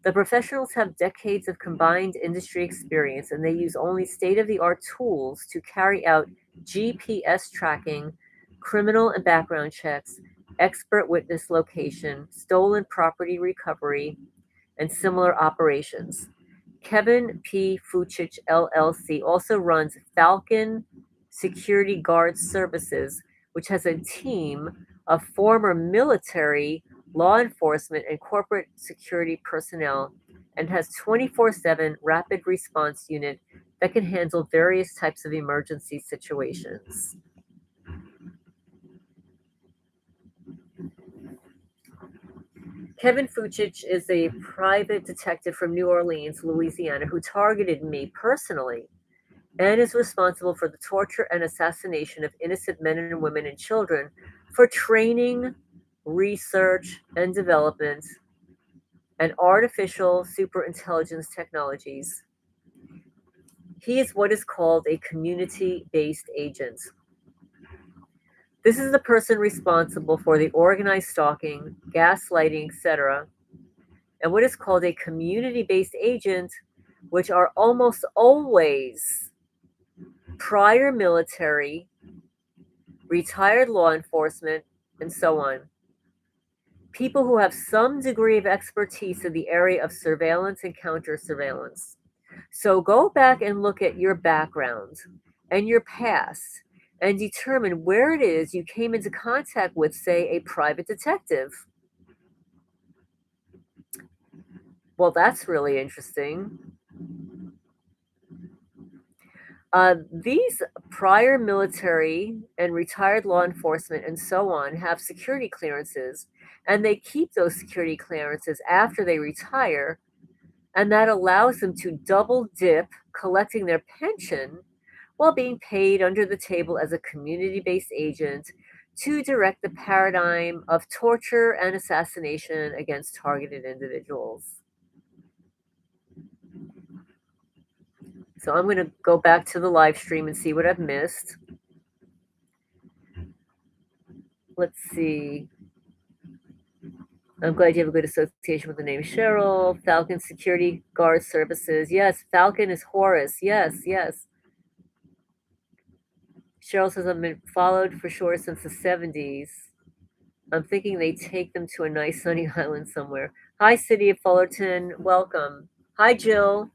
The professionals have decades of combined industry experience and they use only state of the art tools to carry out GPS tracking, criminal and background checks, expert witness location, stolen property recovery, and similar operations. Kevin P. Fuchich LLC also runs Falcon Security Guard Services, which has a team of former military, law enforcement, and corporate security personnel and has 24/7 rapid response unit that can handle various types of emergency situations. Kevin Fuchich is a private detective from New Orleans, Louisiana, who targeted me personally and is responsible for the torture and assassination of innocent men and women and children for training, research, and development and artificial superintelligence technologies. He is what is called a community based agent. This is the person responsible for the organized stalking, gaslighting, etc., and what is called a community based agent, which are almost always prior military, retired law enforcement, and so on. People who have some degree of expertise in the area of surveillance and counter surveillance. So go back and look at your background and your past and determine where it is you came into contact with, say, a private detective. Well, that's really interesting. These prior military and retired law enforcement and so on have security clearances, and they keep those security clearances after they retire, and that allows them to double dip collecting their pension while being paid under the table as a community based agent to direct the paradigm of torture and assassination against targeted individuals. So I'm going to go back to the live stream and see what I've missed. Let's see. I'm glad you have a good association with the name Cheryl. Falcon Security Guard Services. Yes, Falcon is Horus. Yes, yes. Cheryl says I've been followed for sure since the 70s. I'm thinking they take them to a nice sunny island somewhere. Hi, City of Fullerton. Welcome. Hi, Jill.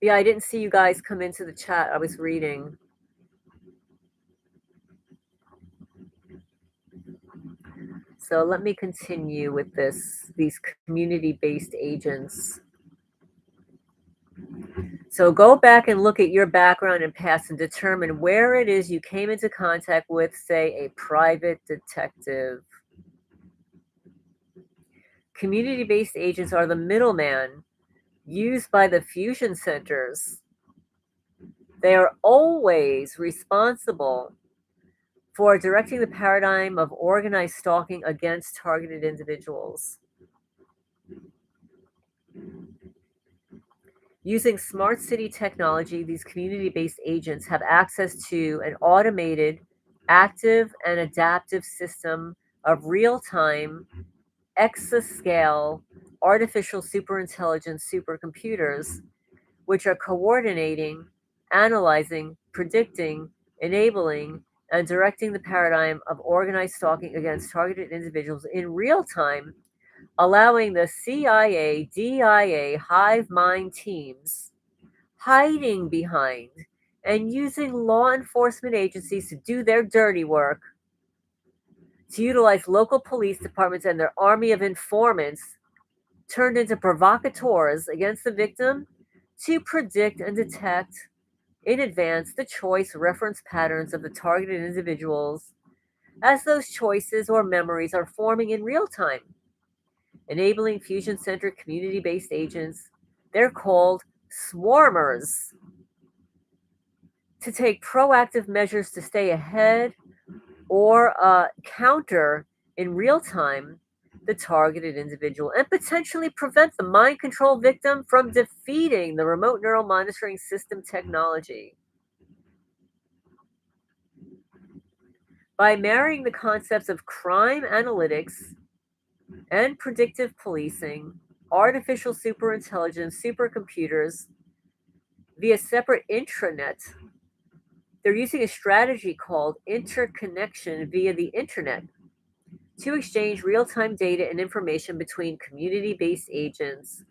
Yeah, I didn't see you guys come into the chat. I was reading. So let me continue with these community-based agents. So go back and look at your background and past and determine where it is you came into contact with, say, a private detective. Community-based agents are the middleman used by the fusion centers. They are always responsible for directing the paradigm of organized stalking against targeted individuals. Using smart city technology, these community based agents have access to an automated, active, and adaptive system of real time, exascale, artificial superintelligence supercomputers, which are coordinating, analyzing, predicting, enabling, and directing the paradigm of organized stalking against targeted individuals in real time allowing the CIA, DIA hive mind teams hiding behind and using law enforcement agencies to do their dirty work, to utilize local police departments and their army of informants turned into provocateurs against the victim to predict and detect in advance the choice reference patterns of the targeted individuals as those choices or memories are forming in real time, enabling fusion centered community based agents. They're called swarmers to take proactive measures to stay ahead or counter in real time the targeted individual and potentially prevent the mind control victim from defeating the remote neural monitoring system technology. By marrying the concepts of crime analytics and predictive policing, artificial superintelligence, supercomputers via separate intranet, they're using a strategy called interconnection via the internet to exchange real time data and information between community based agents,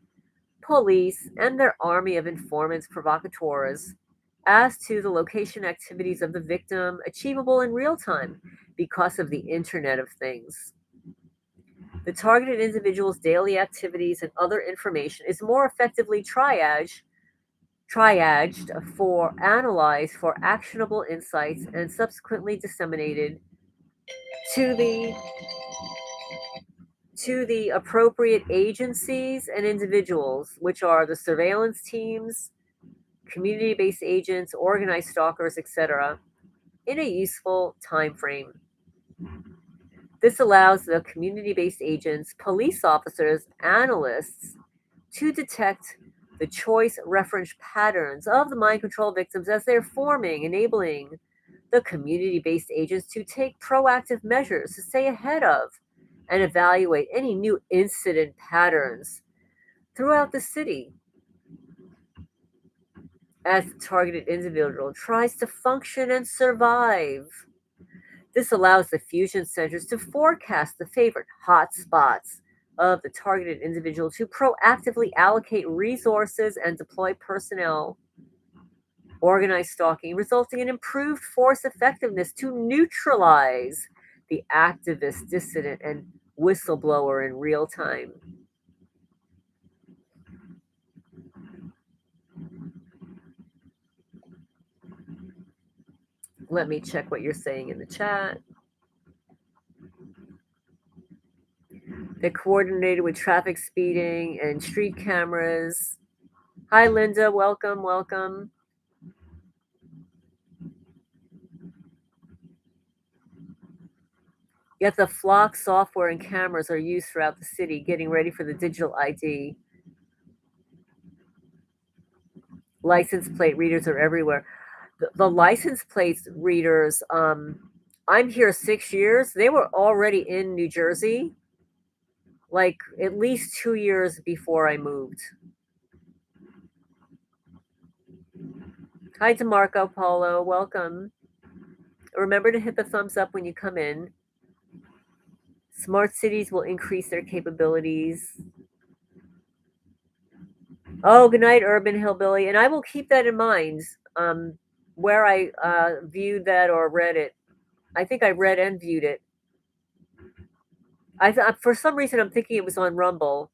police, and their army of informants provocateurs as to the location activities of the victim achievable in real time because of the Internet of Things. The targeted individual's daily activities and other information is more effectively triaged for analyzed for actionable insights and subsequently disseminated to the appropriate agencies and individuals, which are the surveillance teams, community-based agents, organized stalkers, etc., in a useful time frame. This allows the community-based agents, police officers, analysts to detect the choice reference patterns of the mind control victims as they're forming, enabling the community based agents to take proactive measures to stay ahead of and evaluate any new incident patterns throughout the city as the targeted individual tries to function and survive. This allows the fusion centers to forecast the favorite hotspots of the targeted individual to proactively allocate resources and deploy personnel, organize stalking, resulting in improved force effectiveness to neutralize the activist, dissident, and whistleblower in real time. Let me check what you're saying in the chat. They're coordinated with traffic speeding and street cameras. Hi, Linda. Welcome, welcome. Yet the flock software and cameras are used throughout the city, getting ready for the digital ID. License plate readers are everywhere. The license plate readers, I'm here 6 years. They were already in New Jersey, like at least 2 years before I moved. Hi, DeMarco Paulo. Welcome. Remember to hit the thumbs up when you come in. Smart cities will increase their capabilities. Oh, good night, Urban Hillbilly. And I will keep that in mind where I viewed that or read it. I think I read and viewed it. I thought for some reason I'm thinking it was on Rumble.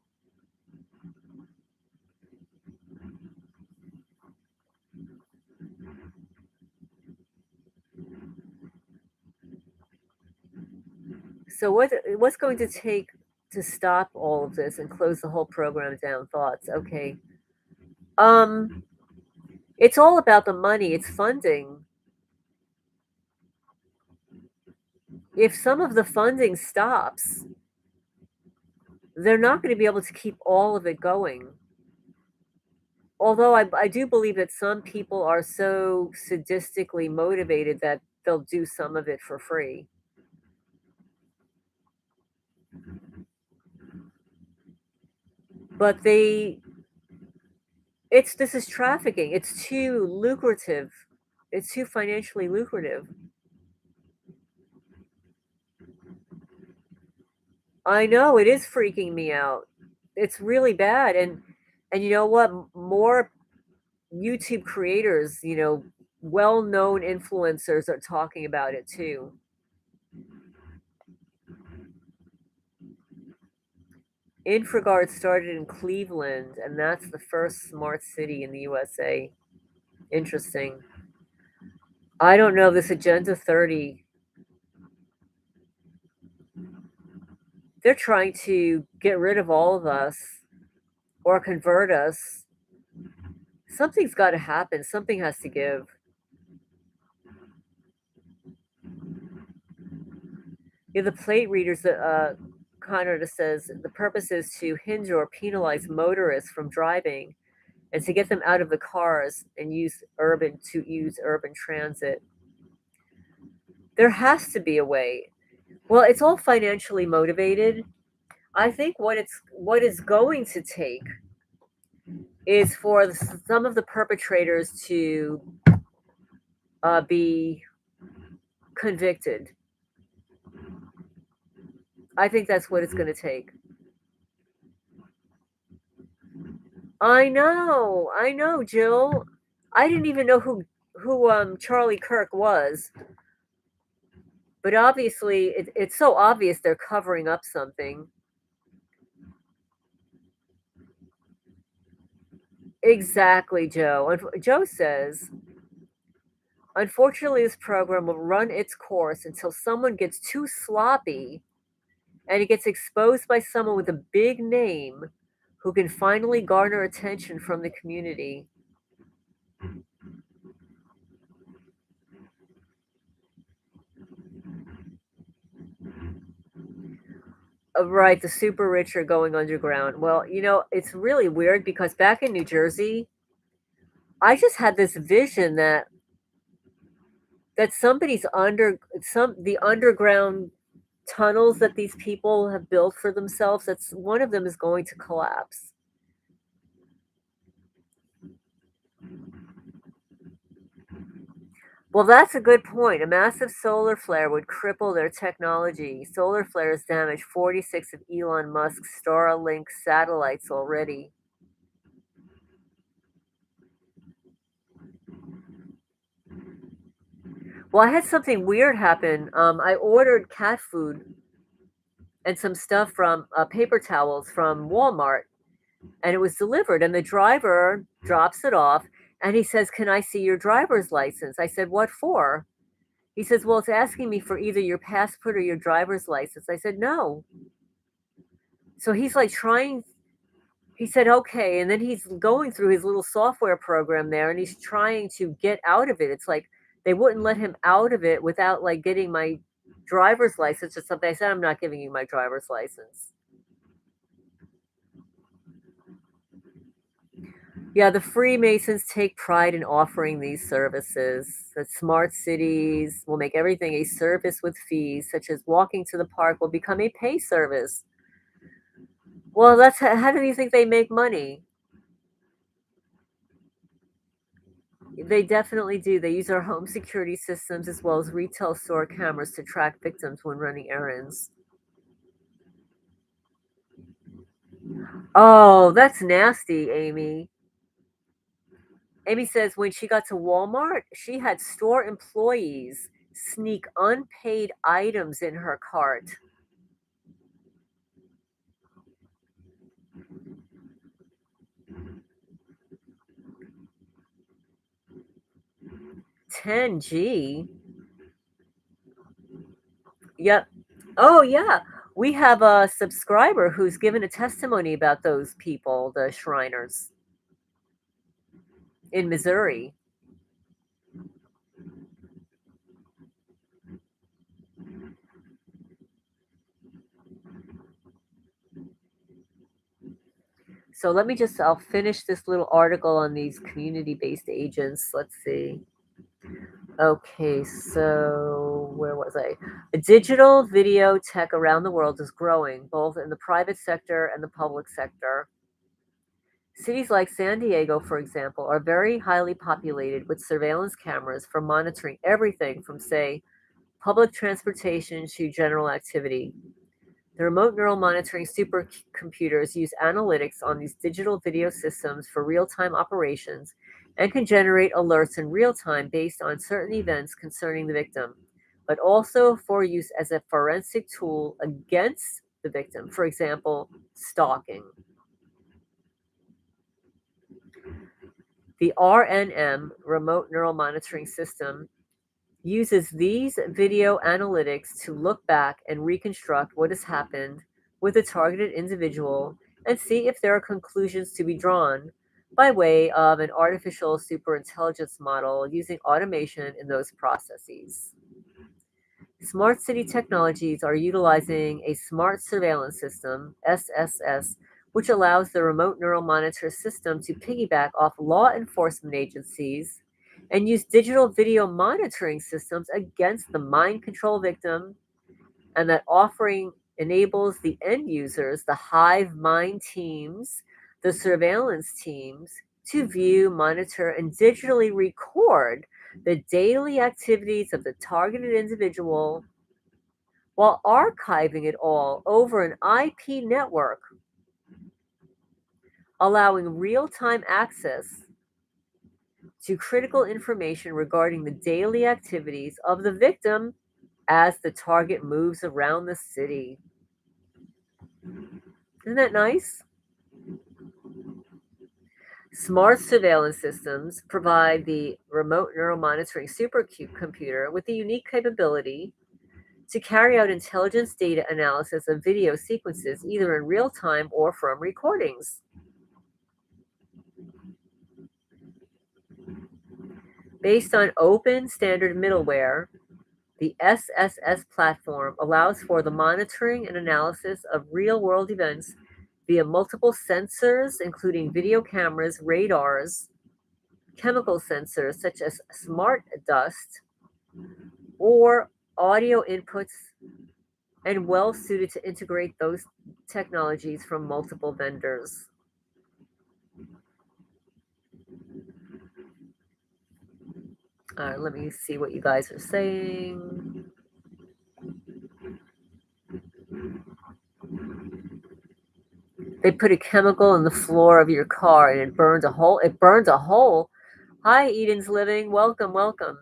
So what's going to take to stop all of this and close the whole program down? Thoughts? Okay. It's all about the money. It's funding. If some of the funding stops, they're not going to be able to keep all of it going. Although I do believe that some people are so sadistically motivated that they'll do some of it for free. But this is trafficking. It's too lucrative. It's too financially lucrative. I know, it is freaking me out. It's really bad, and you know what? More YouTube creators, well-known influencers are talking about it too. Infraguard started in Cleveland, and that's the first smart city in the USA. Interesting. I don't know, this Agenda 30, they're trying to get rid of all of us or convert us. Something's gotta happen, something has to give. Yeah, the plate readers, Conrad says, the purpose is to hinder or penalize motorists from driving and to get them out of the cars and use urban transit. There has to be a way. Well, it's all financially motivated. I think what is going to take is for some of the perpetrators to be convicted. I think that's what it's going to take. I know, Jill. I didn't even know who Charlie Kirk was, but obviously it's so obvious they're covering up something. Exactly, Joe. Joe says, unfortunately, this program will run its course until someone gets too sloppy and it gets exposed by someone with a big name who can finally garner attention from the community. Right, the super rich are going underground. Well, it's really weird because back in New Jersey, I just had this vision that somebody's under some the underground tunnels that these people have built for themselves, that's one of them is going to collapse. Well, that's a good point. A massive solar flare would cripple their technology. Solar flares damaged 46 of Elon Musk's Starlink satellites already. Well, I had something weird happen. I ordered cat food and some stuff from paper towels from Walmart, and it was delivered. And the driver drops it off, and he says, "Can I see your driver's license?" I said, "What for?" He says, "Well, it's asking me for either your passport or your driver's license." I said, "No." So he's like trying. He said, "Okay," and then he's going through his little software program there, and he's trying to get out of it. It's like they wouldn't let him out of it without, like, getting my driver's license or something. I said, "I'm not giving you my driver's license." Yeah, the Freemasons take pride in offering these services. That smart cities will make everything a service with fees, such as walking to the park will become a pay service. Well, that's how do you think they make money? They definitely do. They use our home security systems as well as retail store cameras to track victims when running errands. Oh, that's nasty, Amy. Amy says when she got to Walmart, she had store employees sneak unpaid items in her cart. 10G. Yep. Oh, yeah. We have a subscriber who's given a testimony about those people, the Shriners in Missouri. So I'll finish this little article on these community based agents. Let's see. Okay, so where was I? Digital video tech around the world is growing, both in the private sector and the public sector. Cities like San Diego, for example, are very highly populated with surveillance cameras for monitoring everything from, say, public transportation to general activity. The remote neural monitoring supercomputers use analytics on these digital video systems for real time operations and can generate alerts in real time based on certain events concerning the victim, but also for use as a forensic tool against the victim, for example, stalking. The RNM, Remote Neural Monitoring System, uses these video analytics to look back and reconstruct what has happened with a targeted individual and see if there are conclusions to be drawn by way of an artificial superintelligence model using automation in those processes. Smart city technologies are utilizing a smart surveillance system, SSS, which allows the remote neural monitor system to piggyback off law enforcement agencies and use digital video monitoring systems against the mind control victim, and that offering enables the end users, the hive mind teams, the surveillance teams, to view, monitor, and digitally record the daily activities of the targeted individual while archiving it all over an IP network, allowing real time access to critical information regarding the daily activities of the victim as the target moves around the city. Isn't that nice? Smart surveillance systems provide the remote neural monitoring supercomputer with the unique capability to carry out intelligence data analysis of video sequences either in real time or from recordings. Based on open standard middleware, the SSS platform allows for the monitoring and analysis of real world events via multiple sensors, including video cameras, radars, chemical sensors such as smart dust, or audio inputs, and well suited to integrate those technologies from multiple vendors. All right, let me see what you guys are saying. They put a chemical in the floor of your car and it burned a hole. It burned a hole. Hi, Eden's Living. Welcome, welcome.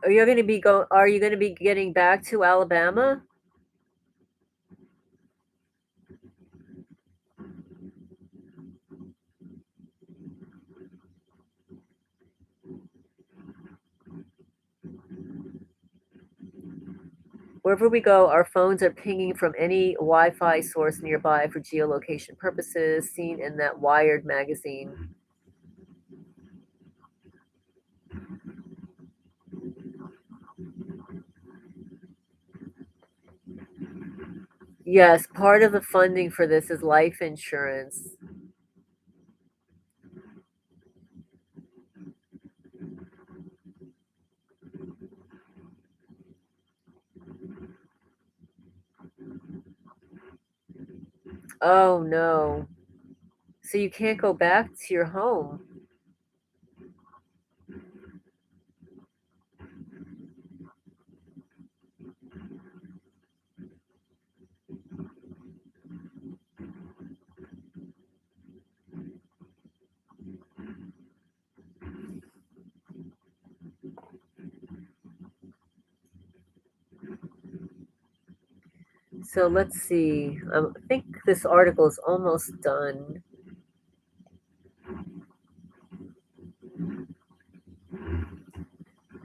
Are you going to be getting back to Alabama? Wherever we go, our phones are pinging from any Wi-Fi source nearby for geolocation purposes, seen in that Wired magazine. Yes, part of the funding for this is life insurance. Oh no. So you can't go back to your home. So let's see. I think this article is almost done.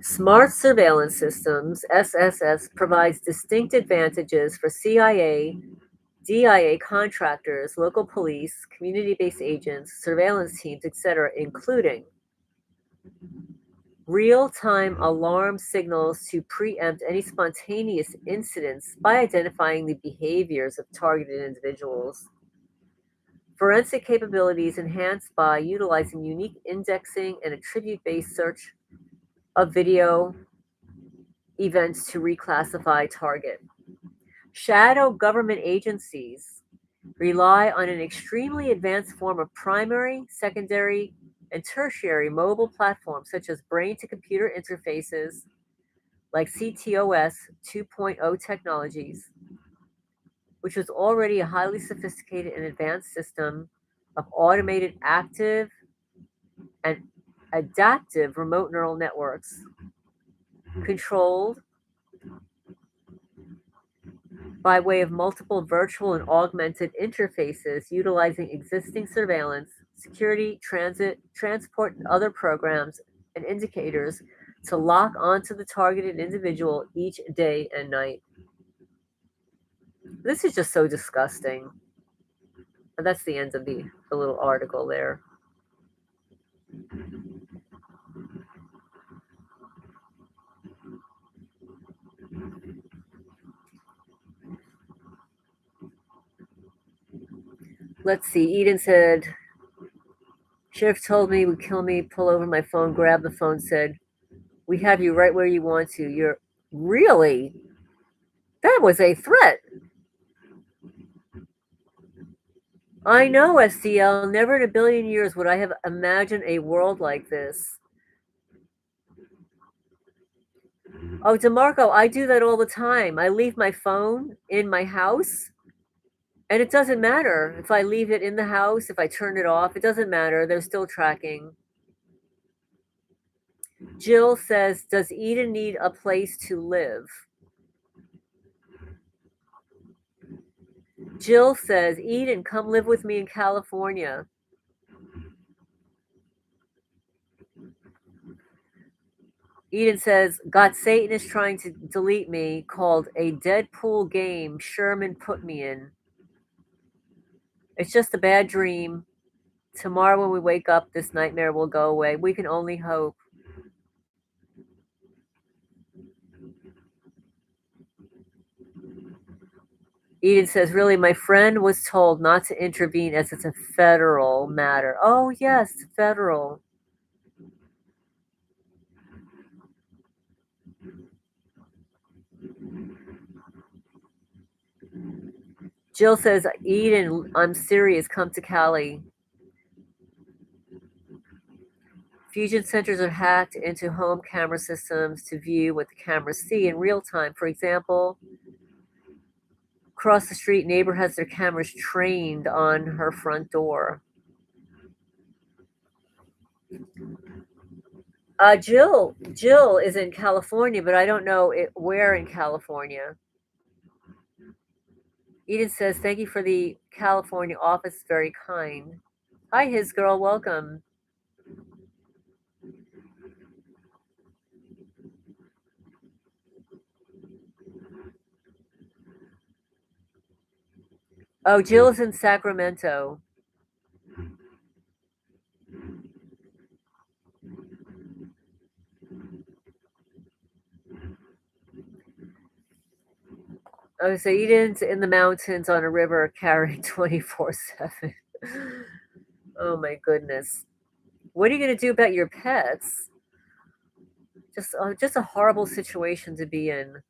Smart surveillance systems, SSS, provides distinct advantages for CIA, DIA contractors, local police, community based agents, surveillance teams, etc., including real time alarm signals to preempt any spontaneous incidents by identifying the behaviors of targeted individuals. Forensic capabilities enhanced by utilizing unique indexing and attribute based search of video events to reclassify target. Shadow government agencies rely on an extremely advanced form of primary, secondary, and tertiary mobile platforms such as brain to computer interfaces like CTOS 2.0 technologies, which was already a highly sophisticated and advanced system of automated active and adaptive remote neural networks controlled by way of multiple virtual and augmented interfaces utilizing existing surveillance, security, transit, transport, and other programs and indicators to lock onto the targeted individual each day and night. This is just so disgusting. And that's the end of the little article there. Let's see. Eden said, Sheriff told me he would kill me, pull over my phone, grab the phone, said, we have you right where you want to. You're really? That was a threat. I know, SCL. Never in a billion years would I have imagined a world like this. Oh, DeMarco, I do that all the time. I leave my phone in my house, and it doesn't matter if I leave it in the house, if I turn it off, it doesn't matter. They're still tracking. Jill says, does Eden need a place to live? Jill says, Eden, come live with me in California. Eden says, God, Satan is trying to delete me, called a Deadpool game Sherman put me in. It's just a bad dream. Tomorrow when we wake up, this nightmare will go away. We can only hope. Eden says, really, my friend was told not to intervene as it's a federal matter. Oh, yes, federal. Jill says, Eden, I'm serious. Come to Cali. Fusion centers are hacked into home camera systems to view what the cameras see in real time. For example, across the street, neighbor has their cameras trained on her front door. Jill is in California, but I don't know where in California. Eden says, thank you for the California office, very kind. Hi, his girl, welcome. Oh, Jill is in Sacramento. Oh, so Eden's in the mountains on a river carrying 24/7. Oh my goodness. What are you going to do about your pets? Just a horrible situation to be in.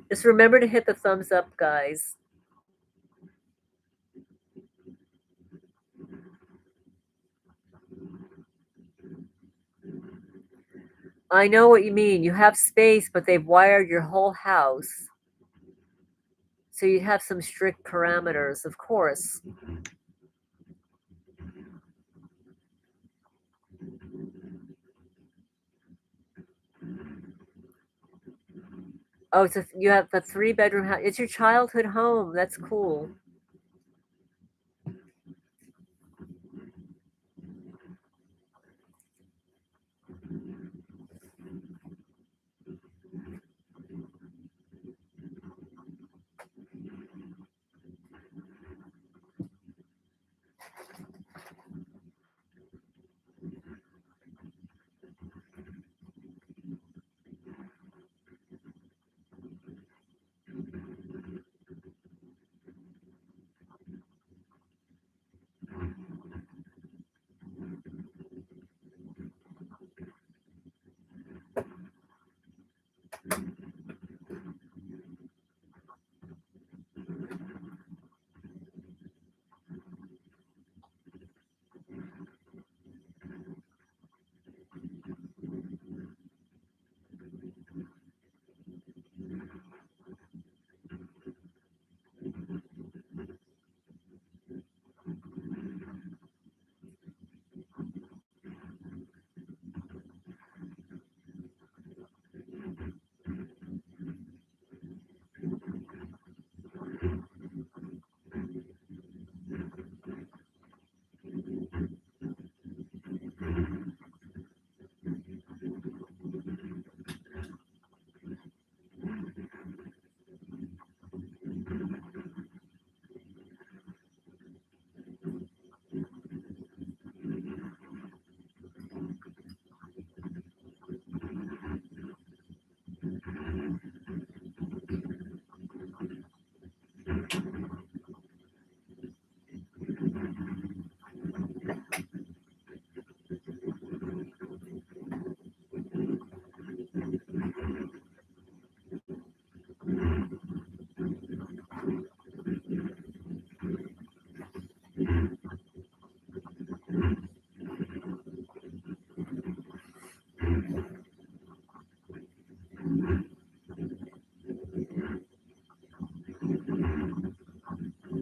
Just remember to hit the thumbs up, guys. I know what you mean. You have space, but they've wired your whole house. So you have some strict parameters, of course. Oh, you have a 3-bedroom house. It's your childhood home. That's cool.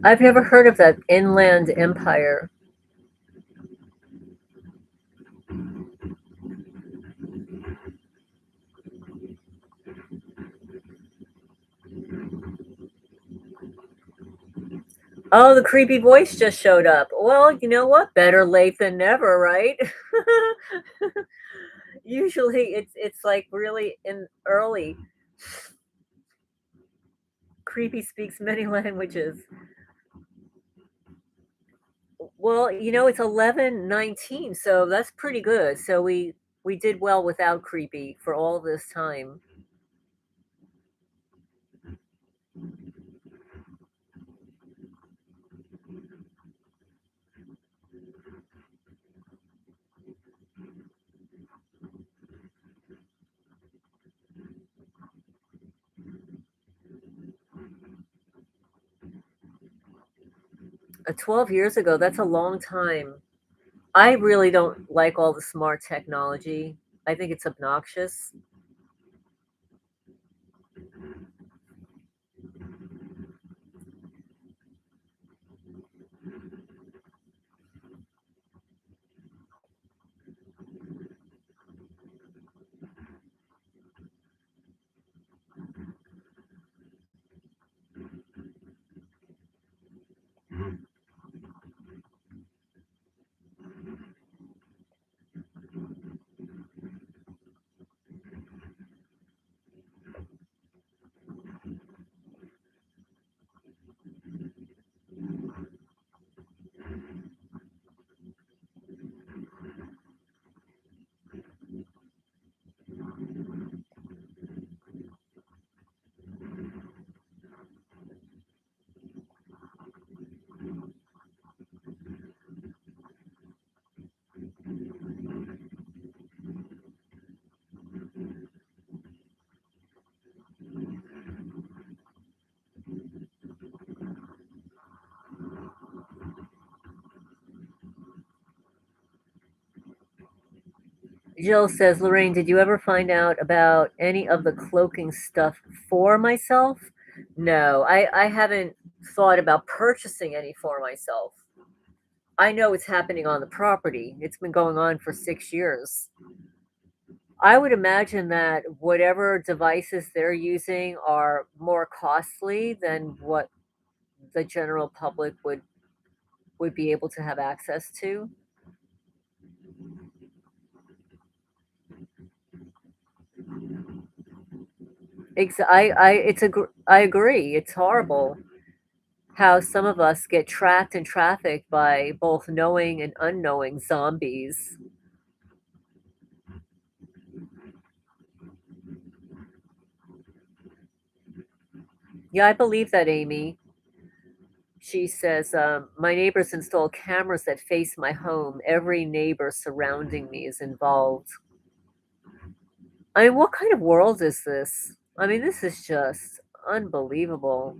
I've never heard of that inland empire. Oh, the creepy voice just showed up. Well, you know what? Better late than never, right? Usually it's like really in early. Creepy speaks many languages. Well, it's 11:19, so that's pretty good. So we did well without creepy for all this time. 12 years ago, that's a long time. I really don't like all the smart technology. I think it's obnoxious. 'Jill says, "Lorraine, did you ever find out about any of the cloaking stuff for myself?" No, I haven't thought about purchasing any for myself. I know it's happening on the property. It's been going on for 6 years. I would imagine that whatever devices they're using are more costly than what the general public would be able to have access to. I agree. It's horrible how some of us get tracked and trafficked by both knowing and unknowing zombies. Yeah, I believe that, Amy. She says, "My neighbors install cameras that face my home. Every neighbor surrounding me is involved." I mean, what kind of world is this? I mean, this is just unbelievable.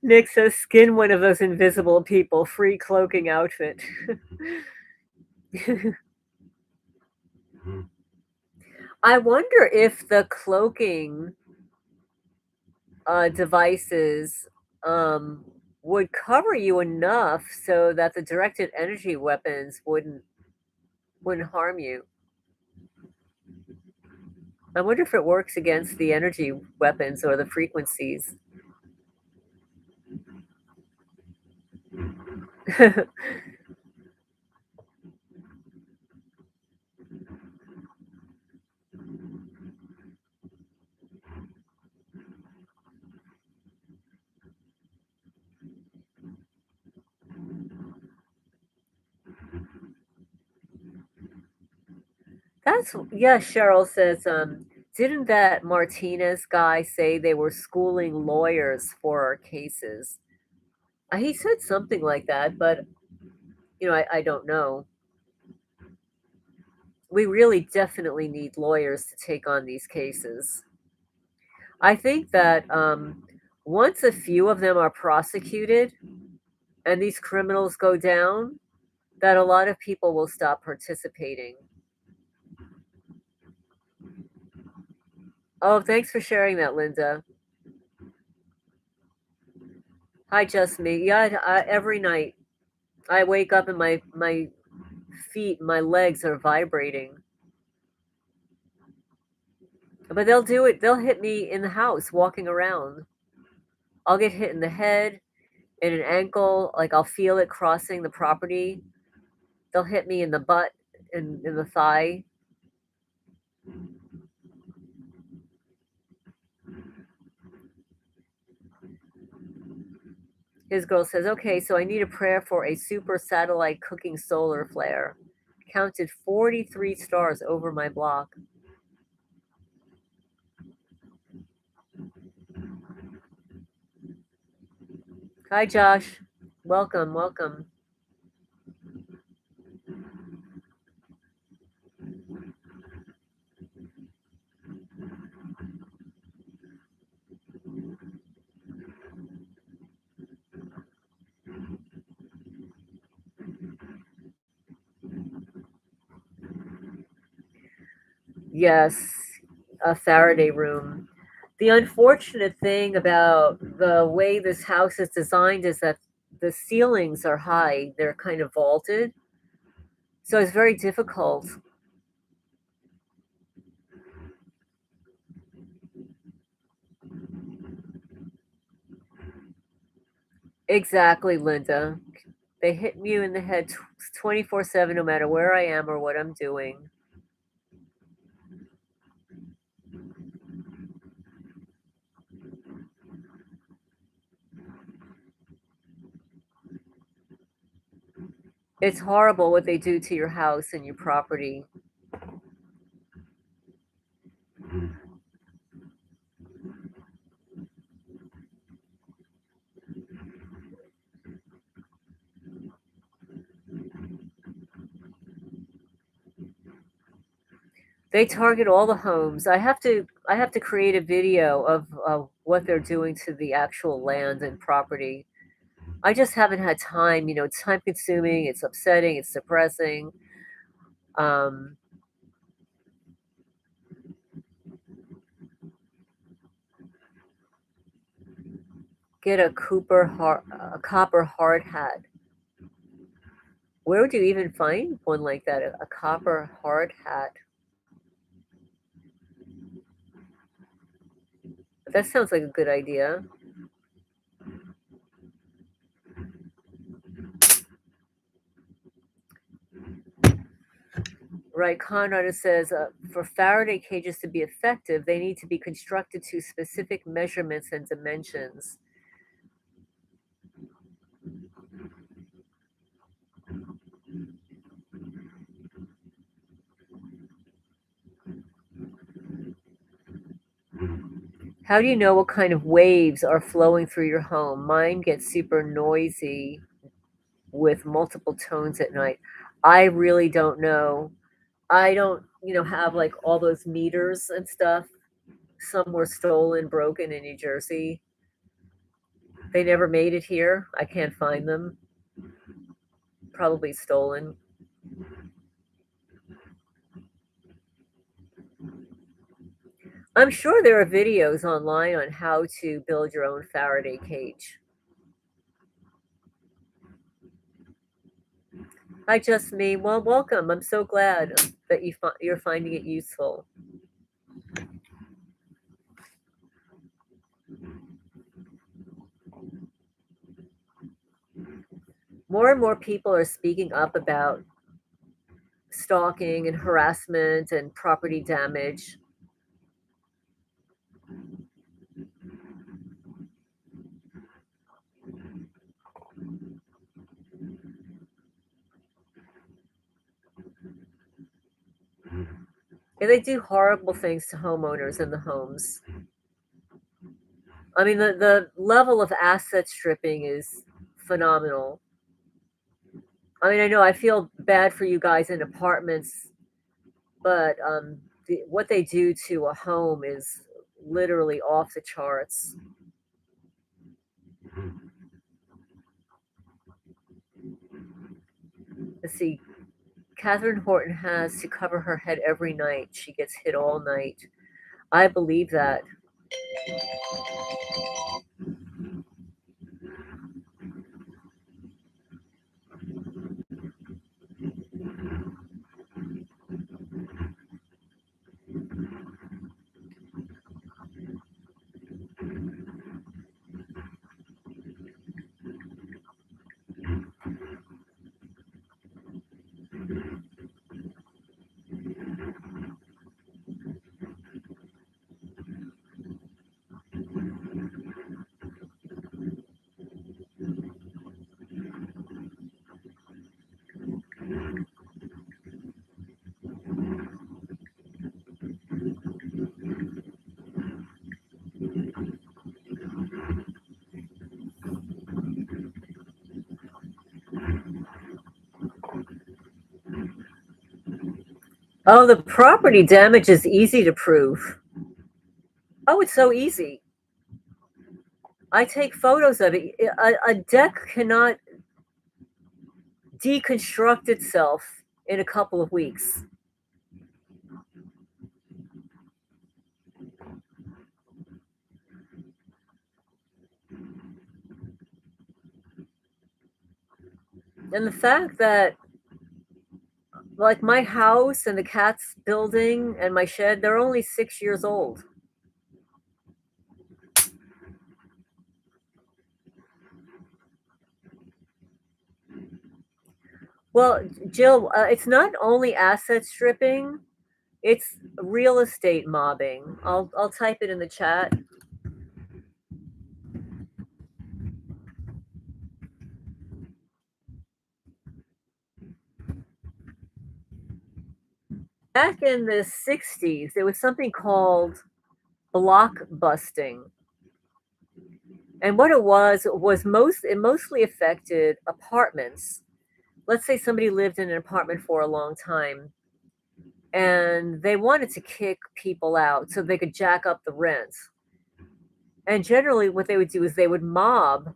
Nick says, "Skin one of those invisible people, free cloaking outfit." I wonder if the cloaking devices um, would cover you enough so that the directed energy weapons wouldn't harm you. I wonder if it works against the energy weapons or the frequencies. Yeah, Cheryl says, didn't that Martinez guy say they were schooling lawyers for our cases? He said something like that, but I don't know. We really definitely need lawyers to take on these cases. I think that once a few of them are prosecuted and these criminals go down, that a lot of people will stop participating. Oh, thanks for sharing that, Linda. Hi, just me. Yeah, every night I wake up and my feet, my legs are vibrating. But they'll do it. They'll hit me in the house walking around. I'll get hit in the head, in an ankle, like I'll feel it crossing the property. They'll hit me in the butt, in the thigh. His girl says, "Okay, so I need a prayer for a super satellite cooking solar flare. Counted 43 stars over my block." Hi, Josh. Welcome, welcome. Yes, a Faraday room. The unfortunate thing about the way this house is designed is that the ceilings are high. They're kind of vaulted. So it's very difficult. Exactly, Linda. They hit you in the head 24/7 no matter where I am or what I'm doing. It's horrible what they do to your house and your property. They target all the homes. I have to create a video of what they're doing to the actual land and property. I just haven't had time, it's time consuming, it's upsetting, it's depressing. Um, get a copper hard hat. Where would you even find one like that? A copper hard hat. That sounds like a good idea. Right, Conrad says for Faraday cages to be effective, they need to be constructed to specific measurements and dimensions. How do you know what kind of waves are flowing through your home? Mine gets super noisy with multiple tones at night. I really don't know. I don't, have like all those meters and stuff. Some were stolen, broken in New Jersey. They never made it here. I can't find them. Probably stolen. I'm sure there are videos online on how to build your own Faraday cage. Hi, just me. Well, welcome. I'm so glad that you're finding it useful. More and more people are speaking up about stalking and harassment and property damage. And they do horrible things to homeowners in the homes. I mean, the level of asset stripping is phenomenal. I mean, I know I feel bad for you guys in apartments. but what they do to a home is literally off the charts. Let's see. Catherine Horton has to cover her head every night. She gets hit all night. I believe that. Oh, the property damage is easy to prove. Oh, it's so easy. I take photos of it. A deck cannot deconstruct itself in a couple of weeks. And the fact that, like, my house and the cat's building and my shed, they're only 6 years old. Well, Jill, it's not only asset stripping, it's real estate mobbing. I'll type it in the chat. Back in the 60s, there was something called block busting. And what it was it mostly affected apartments. Let's say somebody lived in an apartment for a long time and they wanted to kick people out so they could jack up the rent. And generally what they would do is they would mob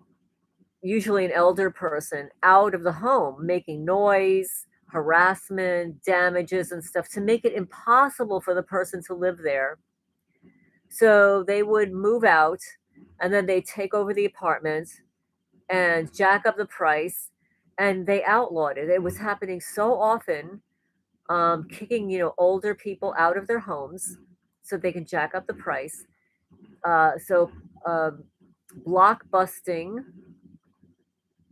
usually an elder person out of the home, making noise, harassment, damages and stuff to make it impossible for the person to live there. So they would move out and then they take over the apartment and jack up the price, and they outlawed it. It was happening so often, kicking older people out of their homes so they can jack up the price. So block busting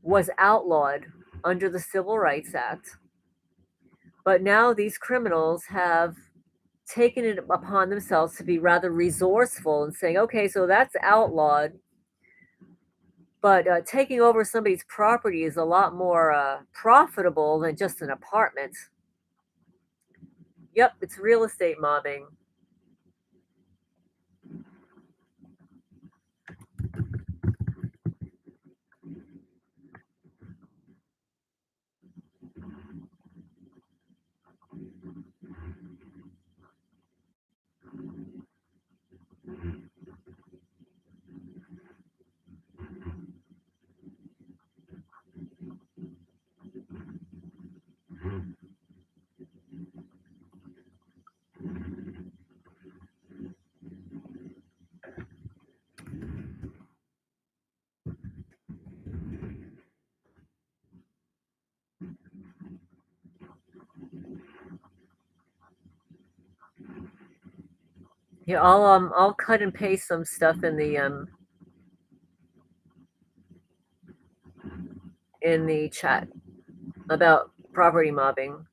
was outlawed under the Civil Rights Act, but now these criminals have taken it upon themselves to be rather resourceful and saying, okay, so that's outlawed, but taking over somebody's property is a lot more profitable than just an apartment. Yep, it's real estate mobbing. Yeah, I'll cut and paste some stuff in the chat about property mobbing.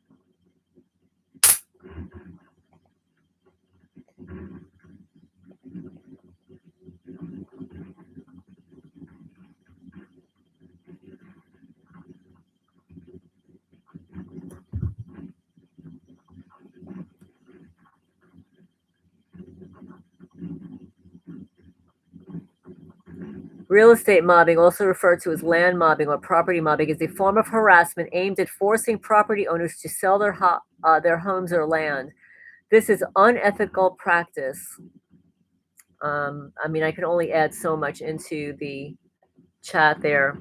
Real estate mobbing, also referred to as land mobbing or property mobbing, is a form of harassment aimed at forcing property owners to sell their homes or land. This is unethical practice. I mean, I can only add so much into the chat there.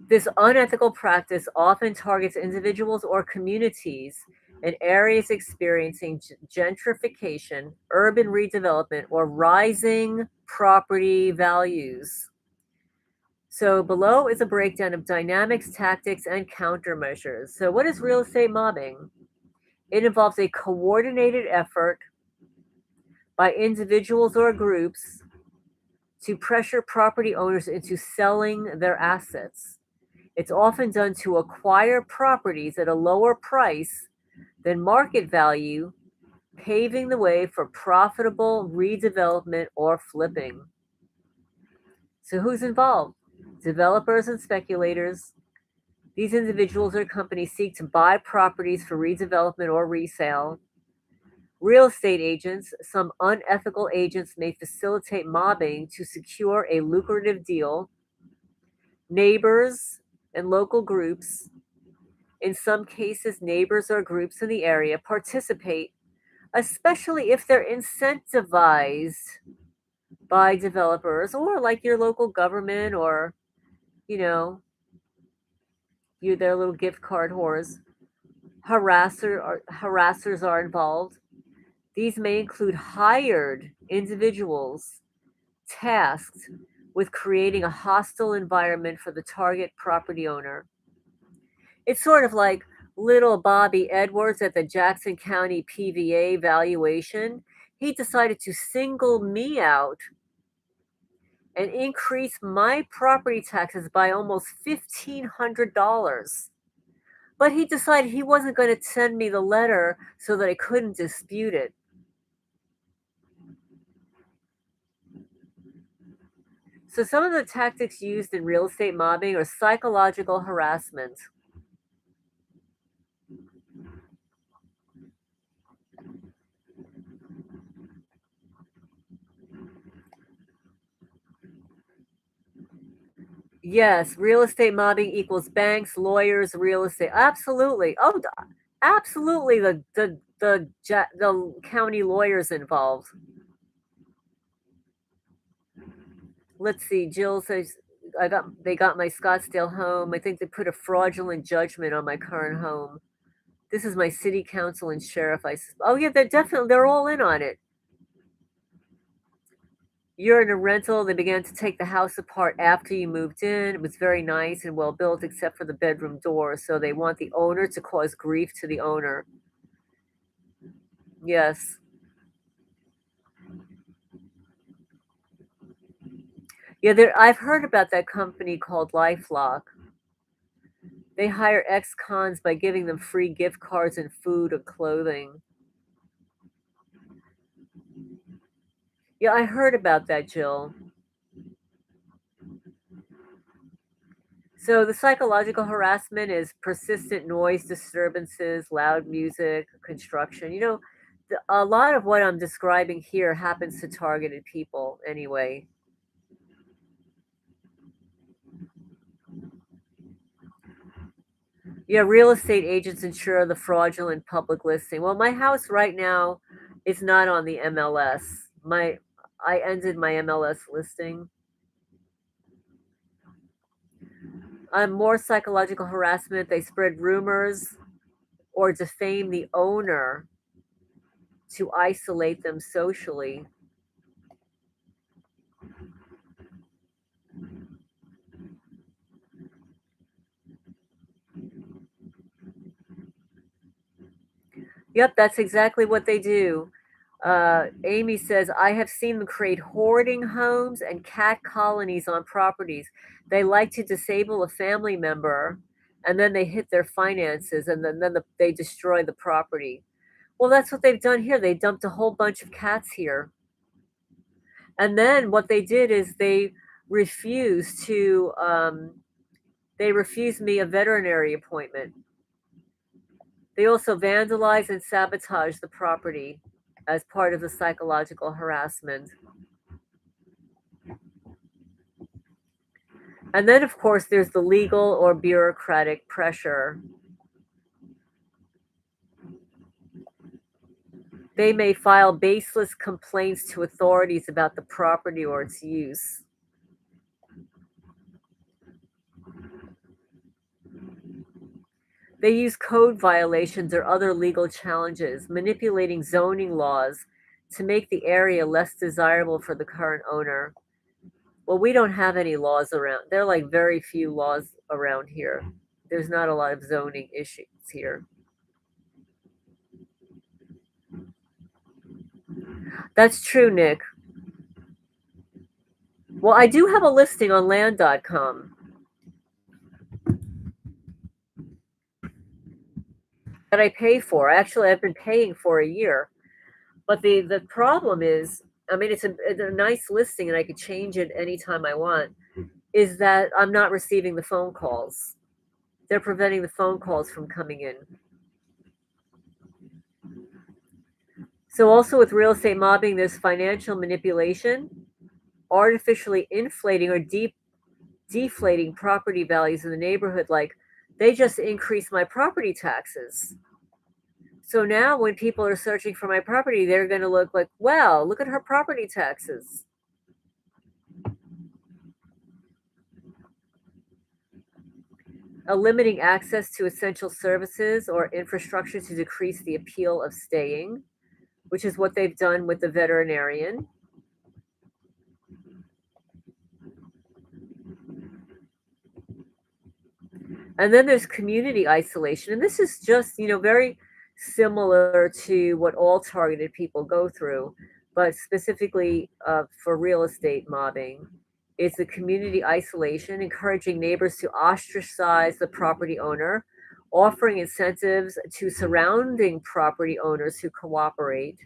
This unethical practice often targets individuals or communities in areas experiencing gentrification, urban redevelopment, or rising property values. So, below is a breakdown of dynamics, tactics, and countermeasures. So, what is real estate mobbing? It involves a coordinated effort by individuals or groups to pressure property owners into selling their assets. It's often done to acquire properties at a lower price than market value, paving the way for profitable redevelopment or flipping. So, who's involved? Developers and speculators. These individuals or companies seek to buy properties for redevelopment or resale. Real estate agents, some unethical agents may facilitate mobbing to secure a lucrative deal. Neighbors and local groups, in some cases, neighbors or groups in the area participate, especially if they're incentivized by developers or like your local government or, you know, you their little gift card whores. Harassers are involved. These may include hired individuals tasked with creating a hostile environment for the target property owner. It's sort of like little Bobby Edwards at the Jackson County PVA valuation. He decided to single me out and increase my property taxes by almost $1,500. But he decided he wasn't going to send me the letter so that I couldn't dispute it. So, some of the tactics used in real estate mobbing are psychological harassment. Yes, real estate mobbing equals banks, lawyers, real estate. Absolutely. Oh, absolutely. The county lawyers involved. Let's see. Jill says they got my Scottsdale home. I think they put a fraudulent judgment on my current home. This is my city council and sheriff. Oh yeah, they're all in on it. You're in a rental. They began to take the house apart after you moved in. It was very nice and well built, except for the bedroom door. So they want the owner to cause grief to the owner. Yes. Yeah, I've heard about that company called LifeLock. They hire ex-cons by giving them free gift cards and food or clothing. Yeah, I heard about that, Jill. So the psychological harassment is persistent noise disturbances, loud music, construction. A lot of what I'm describing here happens to targeted people anyway. Yeah, real estate agents ensure the fraudulent public listing. Well, my house right now is not on the MLS. I ended my MLS listing. More psychological harassment. They spread rumors or defame the owner to isolate them socially. Yep, that's exactly what they do. Amy says, I have seen them create hoarding homes and cat colonies on properties. They like to disable a family member and then they hit their finances and they destroy the property. Well, that's what they've done here. They dumped a whole bunch of cats here. And then what they did is refused to, they refused me a veterinary appointment. They also vandalize and sabotage the property as part of the psychological harassment. And then, of course, there's the legal or bureaucratic pressure. They may file baseless complaints to authorities about the property or its use. They use code violations or other legal challenges, manipulating zoning laws to make the area less desirable for the current owner. Well, we don't have any laws around. There are like very few laws around here. There's not a lot of zoning issues here. That's true, Nick. Well, I do have a listing on land.com that I pay for. Actually, I've been paying for a year. But the problem is, I mean, it's a nice listing and I could change it anytime I want, is that I'm not receiving the phone calls. They're preventing the phone calls from coming in. So also with real estate mobbing, there's financial manipulation, artificially inflating or deflating property values in the neighborhood. Like they just increased my property taxes. So now when people are searching for my property, they're going to look like, wow, look at her property taxes. Limiting access to essential services or infrastructure to decrease the appeal of staying, which is what they've done with the veterinarian. And then there's community isolation. And this is just, very similar to what all targeted people go through, but specifically for real estate mobbing. It's the community isolation, encouraging neighbors to ostracize the property owner, offering incentives to surrounding property owners who cooperate.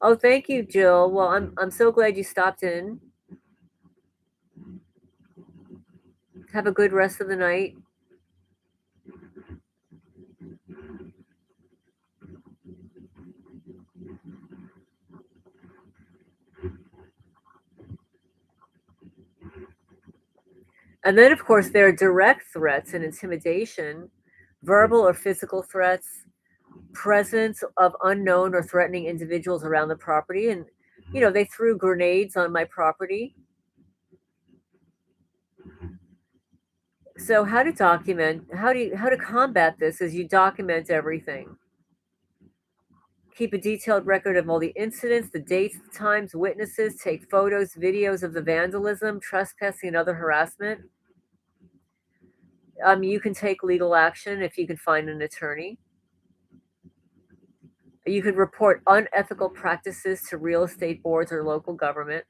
Oh, thank you, Jill. Well, I'm so glad you stopped in. Have a good rest of the night. And then, of course, there are direct threats and intimidation, verbal or physical threats, presence of unknown or threatening individuals around the property. And, they threw grenades on my property. So how to combat this is you document everything. Keep a detailed record of all the incidents, the dates, the times, witnesses, take photos, videos of the vandalism, trespassing, and other harassment. You can take legal action if you can find an attorney. You could report unethical practices to real estate boards or local government.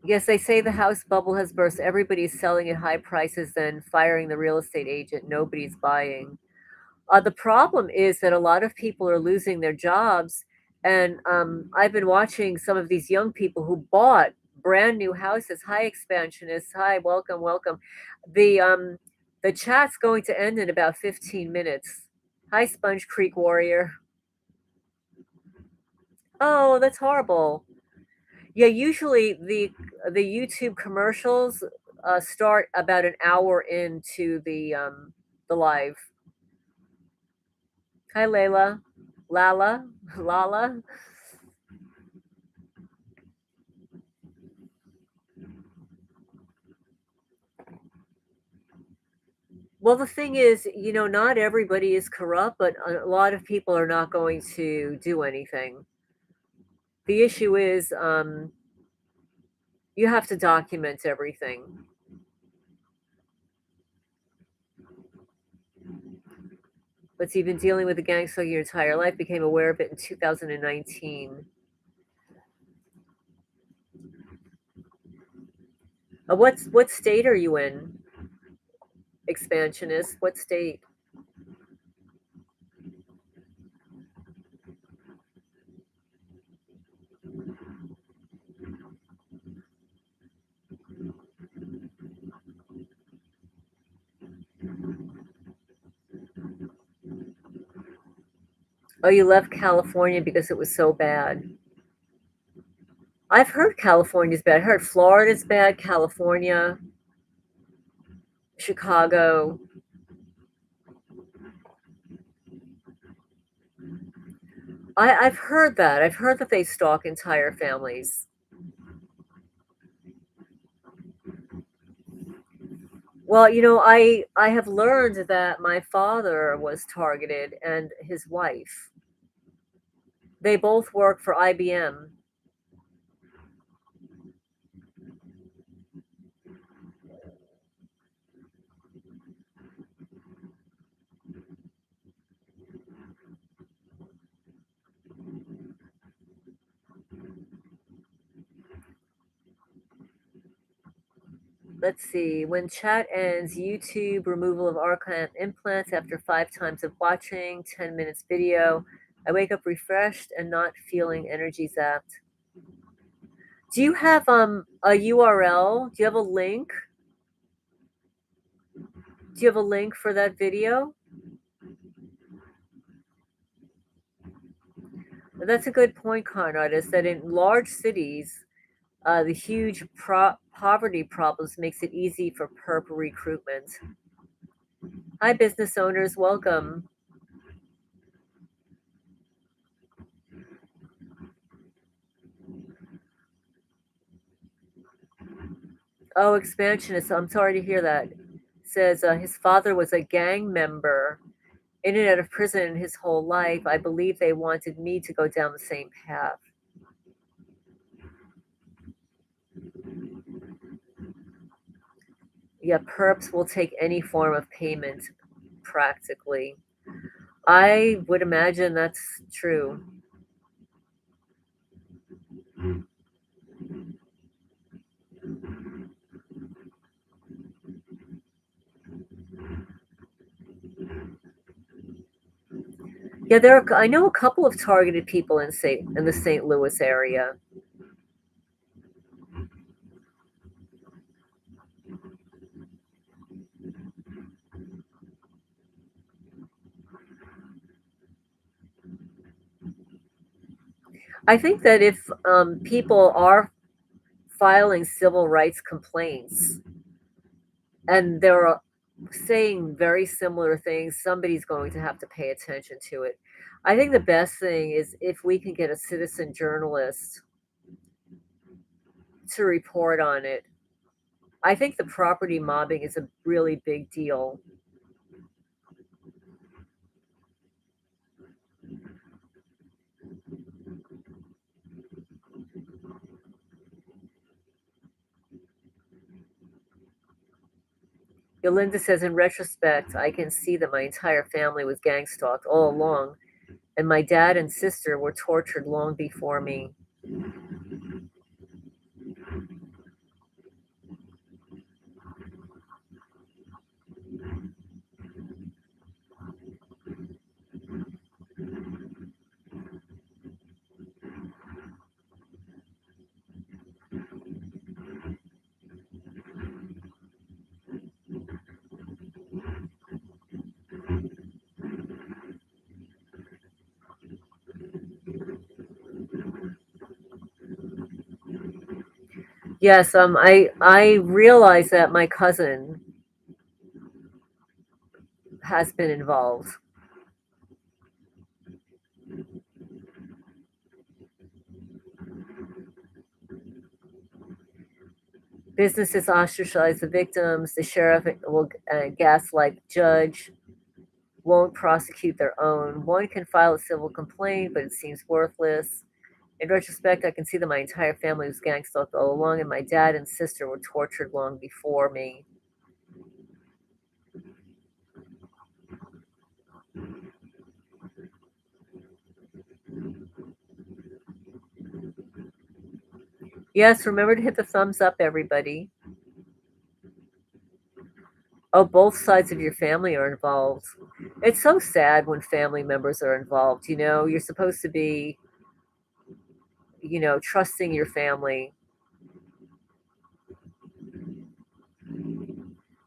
Yes, they say the house bubble has burst. Everybody's selling at high prices, then firing the real estate agent. Nobody's buying. The problem is that a lot of people are losing their jobs, and I've been watching some of these young people who bought brand new houses. Hi, expansionists. Hi, welcome, welcome. The chat's going to end in about 15 minutes. Hi, Sponge Creek Warrior. Oh, that's horrible. Yeah, usually the YouTube commercials start about an hour into the live. Hi, Layla, Lala, Lala. Well, the thing is, not everybody is corrupt, but a lot of people are not going to do anything. The issue is, you have to document everything. But you've been dealing with the gang so your entire life, became aware of it in 2019. What state are you in? Expansionist. What state? Oh, you left California because it was so bad. I've heard California's bad. I heard Florida's bad, California, Chicago. I've heard that. I've heard that they stalk entire families. Well, I have learned that my father was targeted and his wife. They both work for IBM. Let's see. When chat ends, YouTube removal of archive implants after 5 times of watching, 10 minutes video. I wake up refreshed and not feeling energy zapped. Do you have a URL? Do you have a link? Do you have a link for that video? That's a good point, Conrad, is that in large cities, the huge poverty problems makes it easy for perp recruitment. Hi, business owners, welcome. Oh, expansionist, I'm sorry to hear that. Says his father was a gang member in and out of prison his whole life. I believe they wanted me to go down the same path. Yeah, perps will take any form of payment practically. I would imagine that's true. Yeah, I know a couple of targeted people in the St. Louis area. I think that if people are filing civil rights complaints and they're saying very similar things, somebody's going to have to pay attention to it. I think the best thing is if we can get a citizen journalist to report on it. I think the property mobbing is a really big deal. Yolanda says, in retrospect, I can see that my entire family was gang stalked all along, and my dad and sister were tortured long before me. Yes, I realize that my cousin has been involved. Businesses ostracize the victims. The sheriff will gaslight the judge. Won't prosecute their own. One can file a civil complaint, but it seems worthless. In retrospect, I can see that my entire family was gang stalked all along, and my dad and sister were tortured long before me. Yes, remember to hit the thumbs up, everybody. Oh, both sides of your family are involved. It's so sad when family members are involved. You're supposed to be, trusting your family.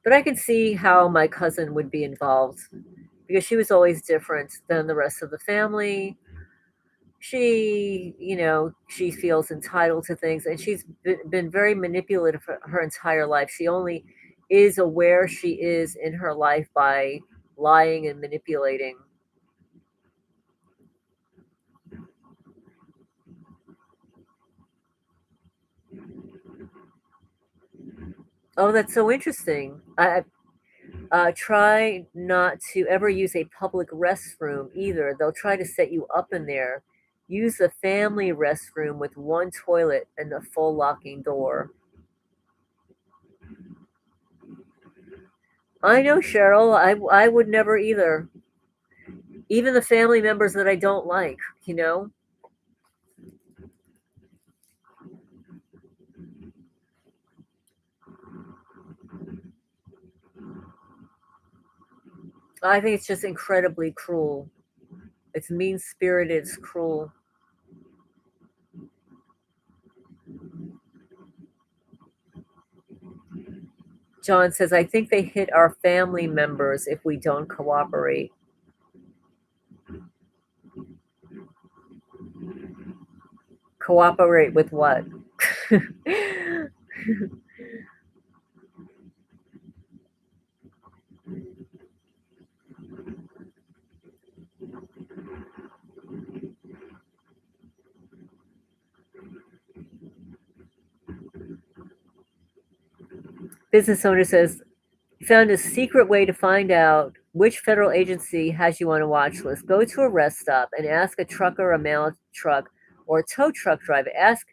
But I can see how my cousin would be involved because she was always different than the rest of the family. She feels entitled to things, and she's been very manipulative for her entire life. She only is aware she is in her life by lying and manipulating. Oh, that's so interesting. Try not to ever use a public restroom either. They'll try to set you up in there. Use a family restroom with one toilet and a full locking door. I know, Cheryl. I would never either. Even the family members that I don't like, you know? I think it's just incredibly cruel. It's mean spirited, it's cruel. John says, I think they hit our family members if we don't cooperate. Cooperate with what? Business owner says, found a secret way to find out which federal agency has you on a watch list. Go to a rest stop and ask a trucker, a mail truck, or a tow truck driver. Ask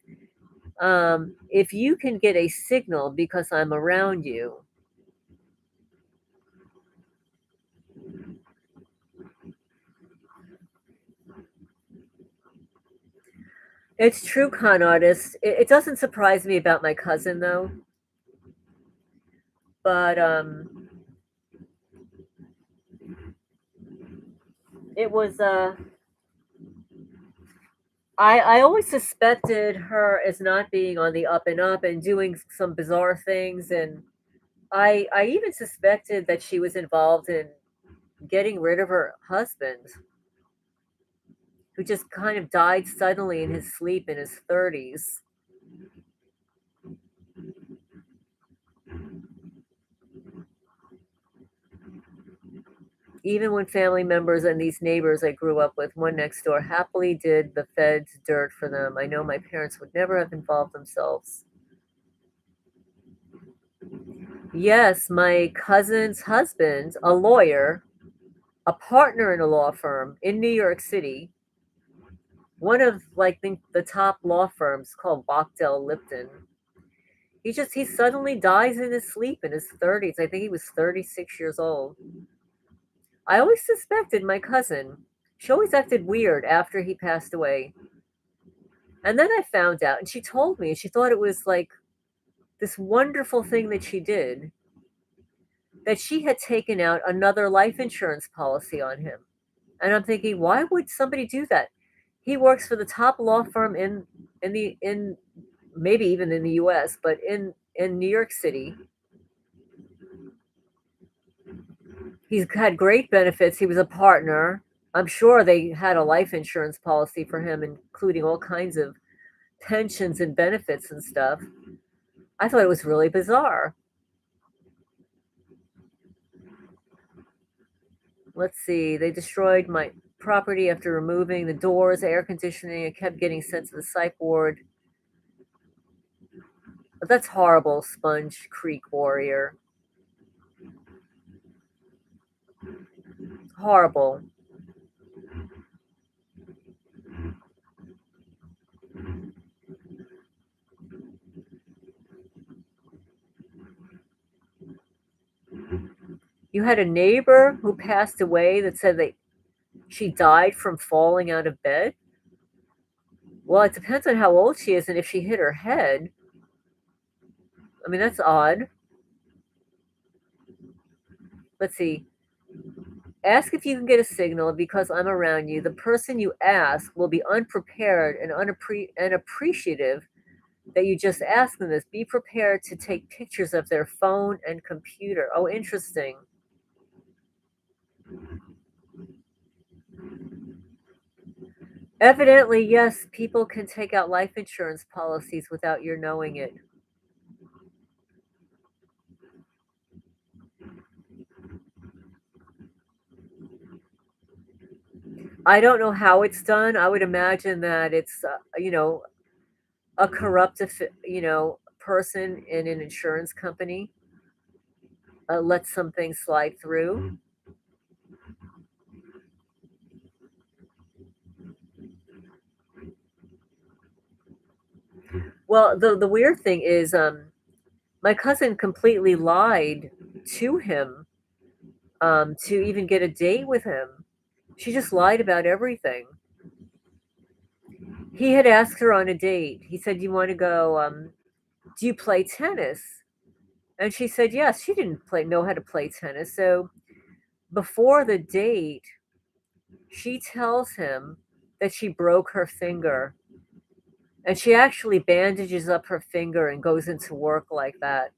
if you can get a signal because I'm around you. It's true, con artist. It doesn't surprise me about my cousin though, but it was I always suspected her as not being on the up and up and doing some bizarre things, and I even suspected that she was involved in getting rid of her husband, who just kind of died suddenly in his sleep in his 30s. Even when family members and these neighbors I grew up with, one next door, happily did the feds dirt for them, I know my parents would never have involved themselves. Yes, my cousin's husband, a lawyer, a partner in a law firm in New York City, one of like the top law firms called Bochdell Lipton. He suddenly dies in his sleep in his 30s. I think he was 36 years old. I always suspected my cousin. She always acted weird after he passed away. And then I found out, and she told me, and she thought it was like this wonderful thing that she did, that she had taken out another life insurance policy on him. And I'm thinking, why would somebody do that? He works for the top law firm in maybe even in the US, but in New York City. He's had great benefits. He was a partner. I'm sure they had a life insurance policy for him, including all kinds of pensions and benefits and stuff. I thought it was really bizarre. Let's see. They destroyed my property after removing the doors, air conditioning. I kept getting sent to the psych ward. But that's horrible, Sponge Creek Warrior. Horrible. You had a neighbor who passed away that said that she died from falling out of bed? Well, it depends on how old she is and if she hit her head. I mean, that's odd. Let's see. Ask if you can get a signal because I'm around you. The person you ask will be unprepared and unappreciative that you just asked them this. Be prepared to take pictures of their phone and computer. Oh, interesting. Evidently, yes, people can take out life insurance policies without your knowing it. I don't know how it's done. I would imagine that it's, a corrupt, person in an insurance company lets something slide through. Well, the weird thing is, my cousin completely lied to him, to even get a date with him. She just lied about everything. He had asked her on a date. He said, "You want to go? Do you play tennis?" And she said, "Yes." She didn't know how to play tennis. So before the date, she tells him that she broke her finger, and she actually bandages up her finger and goes into work like that.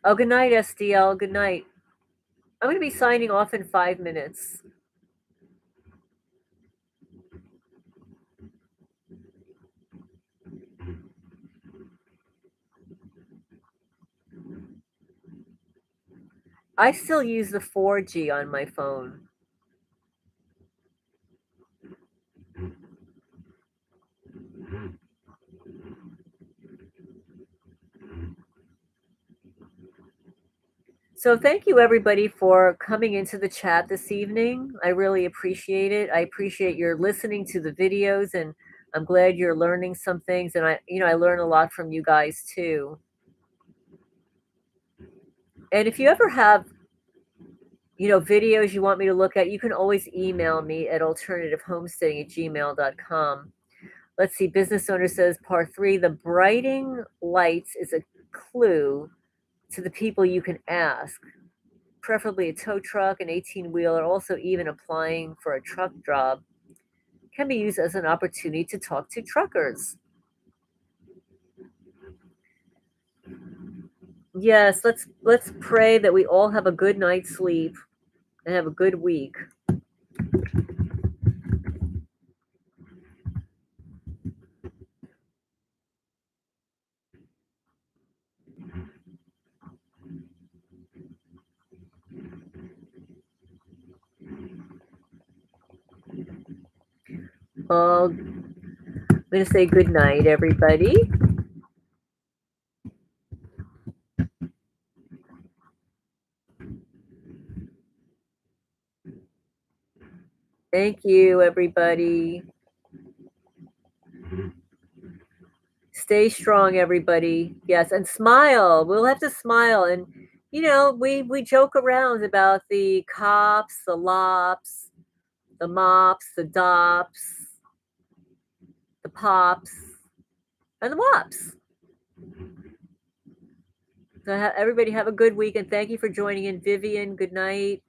Oh, good night, SDL. Good night. I'm going to be signing off in 5 minutes. I still use the 4G on my phone. So thank you everybody for coming into the chat this evening. I really appreciate it. I appreciate your listening to the videos, and I'm glad you're learning some things, and I learn a lot from you guys too. And if you ever have, videos you want me to look at, you can always email me at alternativehomestaying@gmail.com. Let's see, business owner says part 3, the brighting lights is a clue to the people you can ask, preferably a tow truck, an 18-wheeler, also even applying for a truck job can be used as an opportunity to talk to truckers. Yes, let's pray that we all have a good night's sleep and have a good week. I'm going to say good night, everybody. Thank you, everybody. Stay strong, everybody. Yes, and smile. We'll have to smile. And we joke around about the cops, the lops, the mops, the dops, the pops, and the wops. So everybody have a good week, and thank you for joining in. Vivian, good night.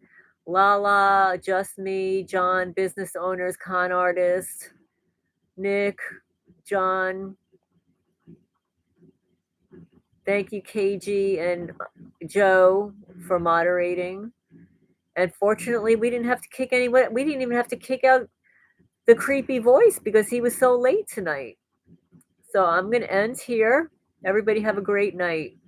Lala, Just Me, John, business owners, con artist, Nick, John. Thank you, KG and Joe, for moderating. And fortunately, we didn't have to kick anyone. We didn't even have to kick out the creepy voice because he was so late tonight. So I'm going to end here. Everybody have a great night.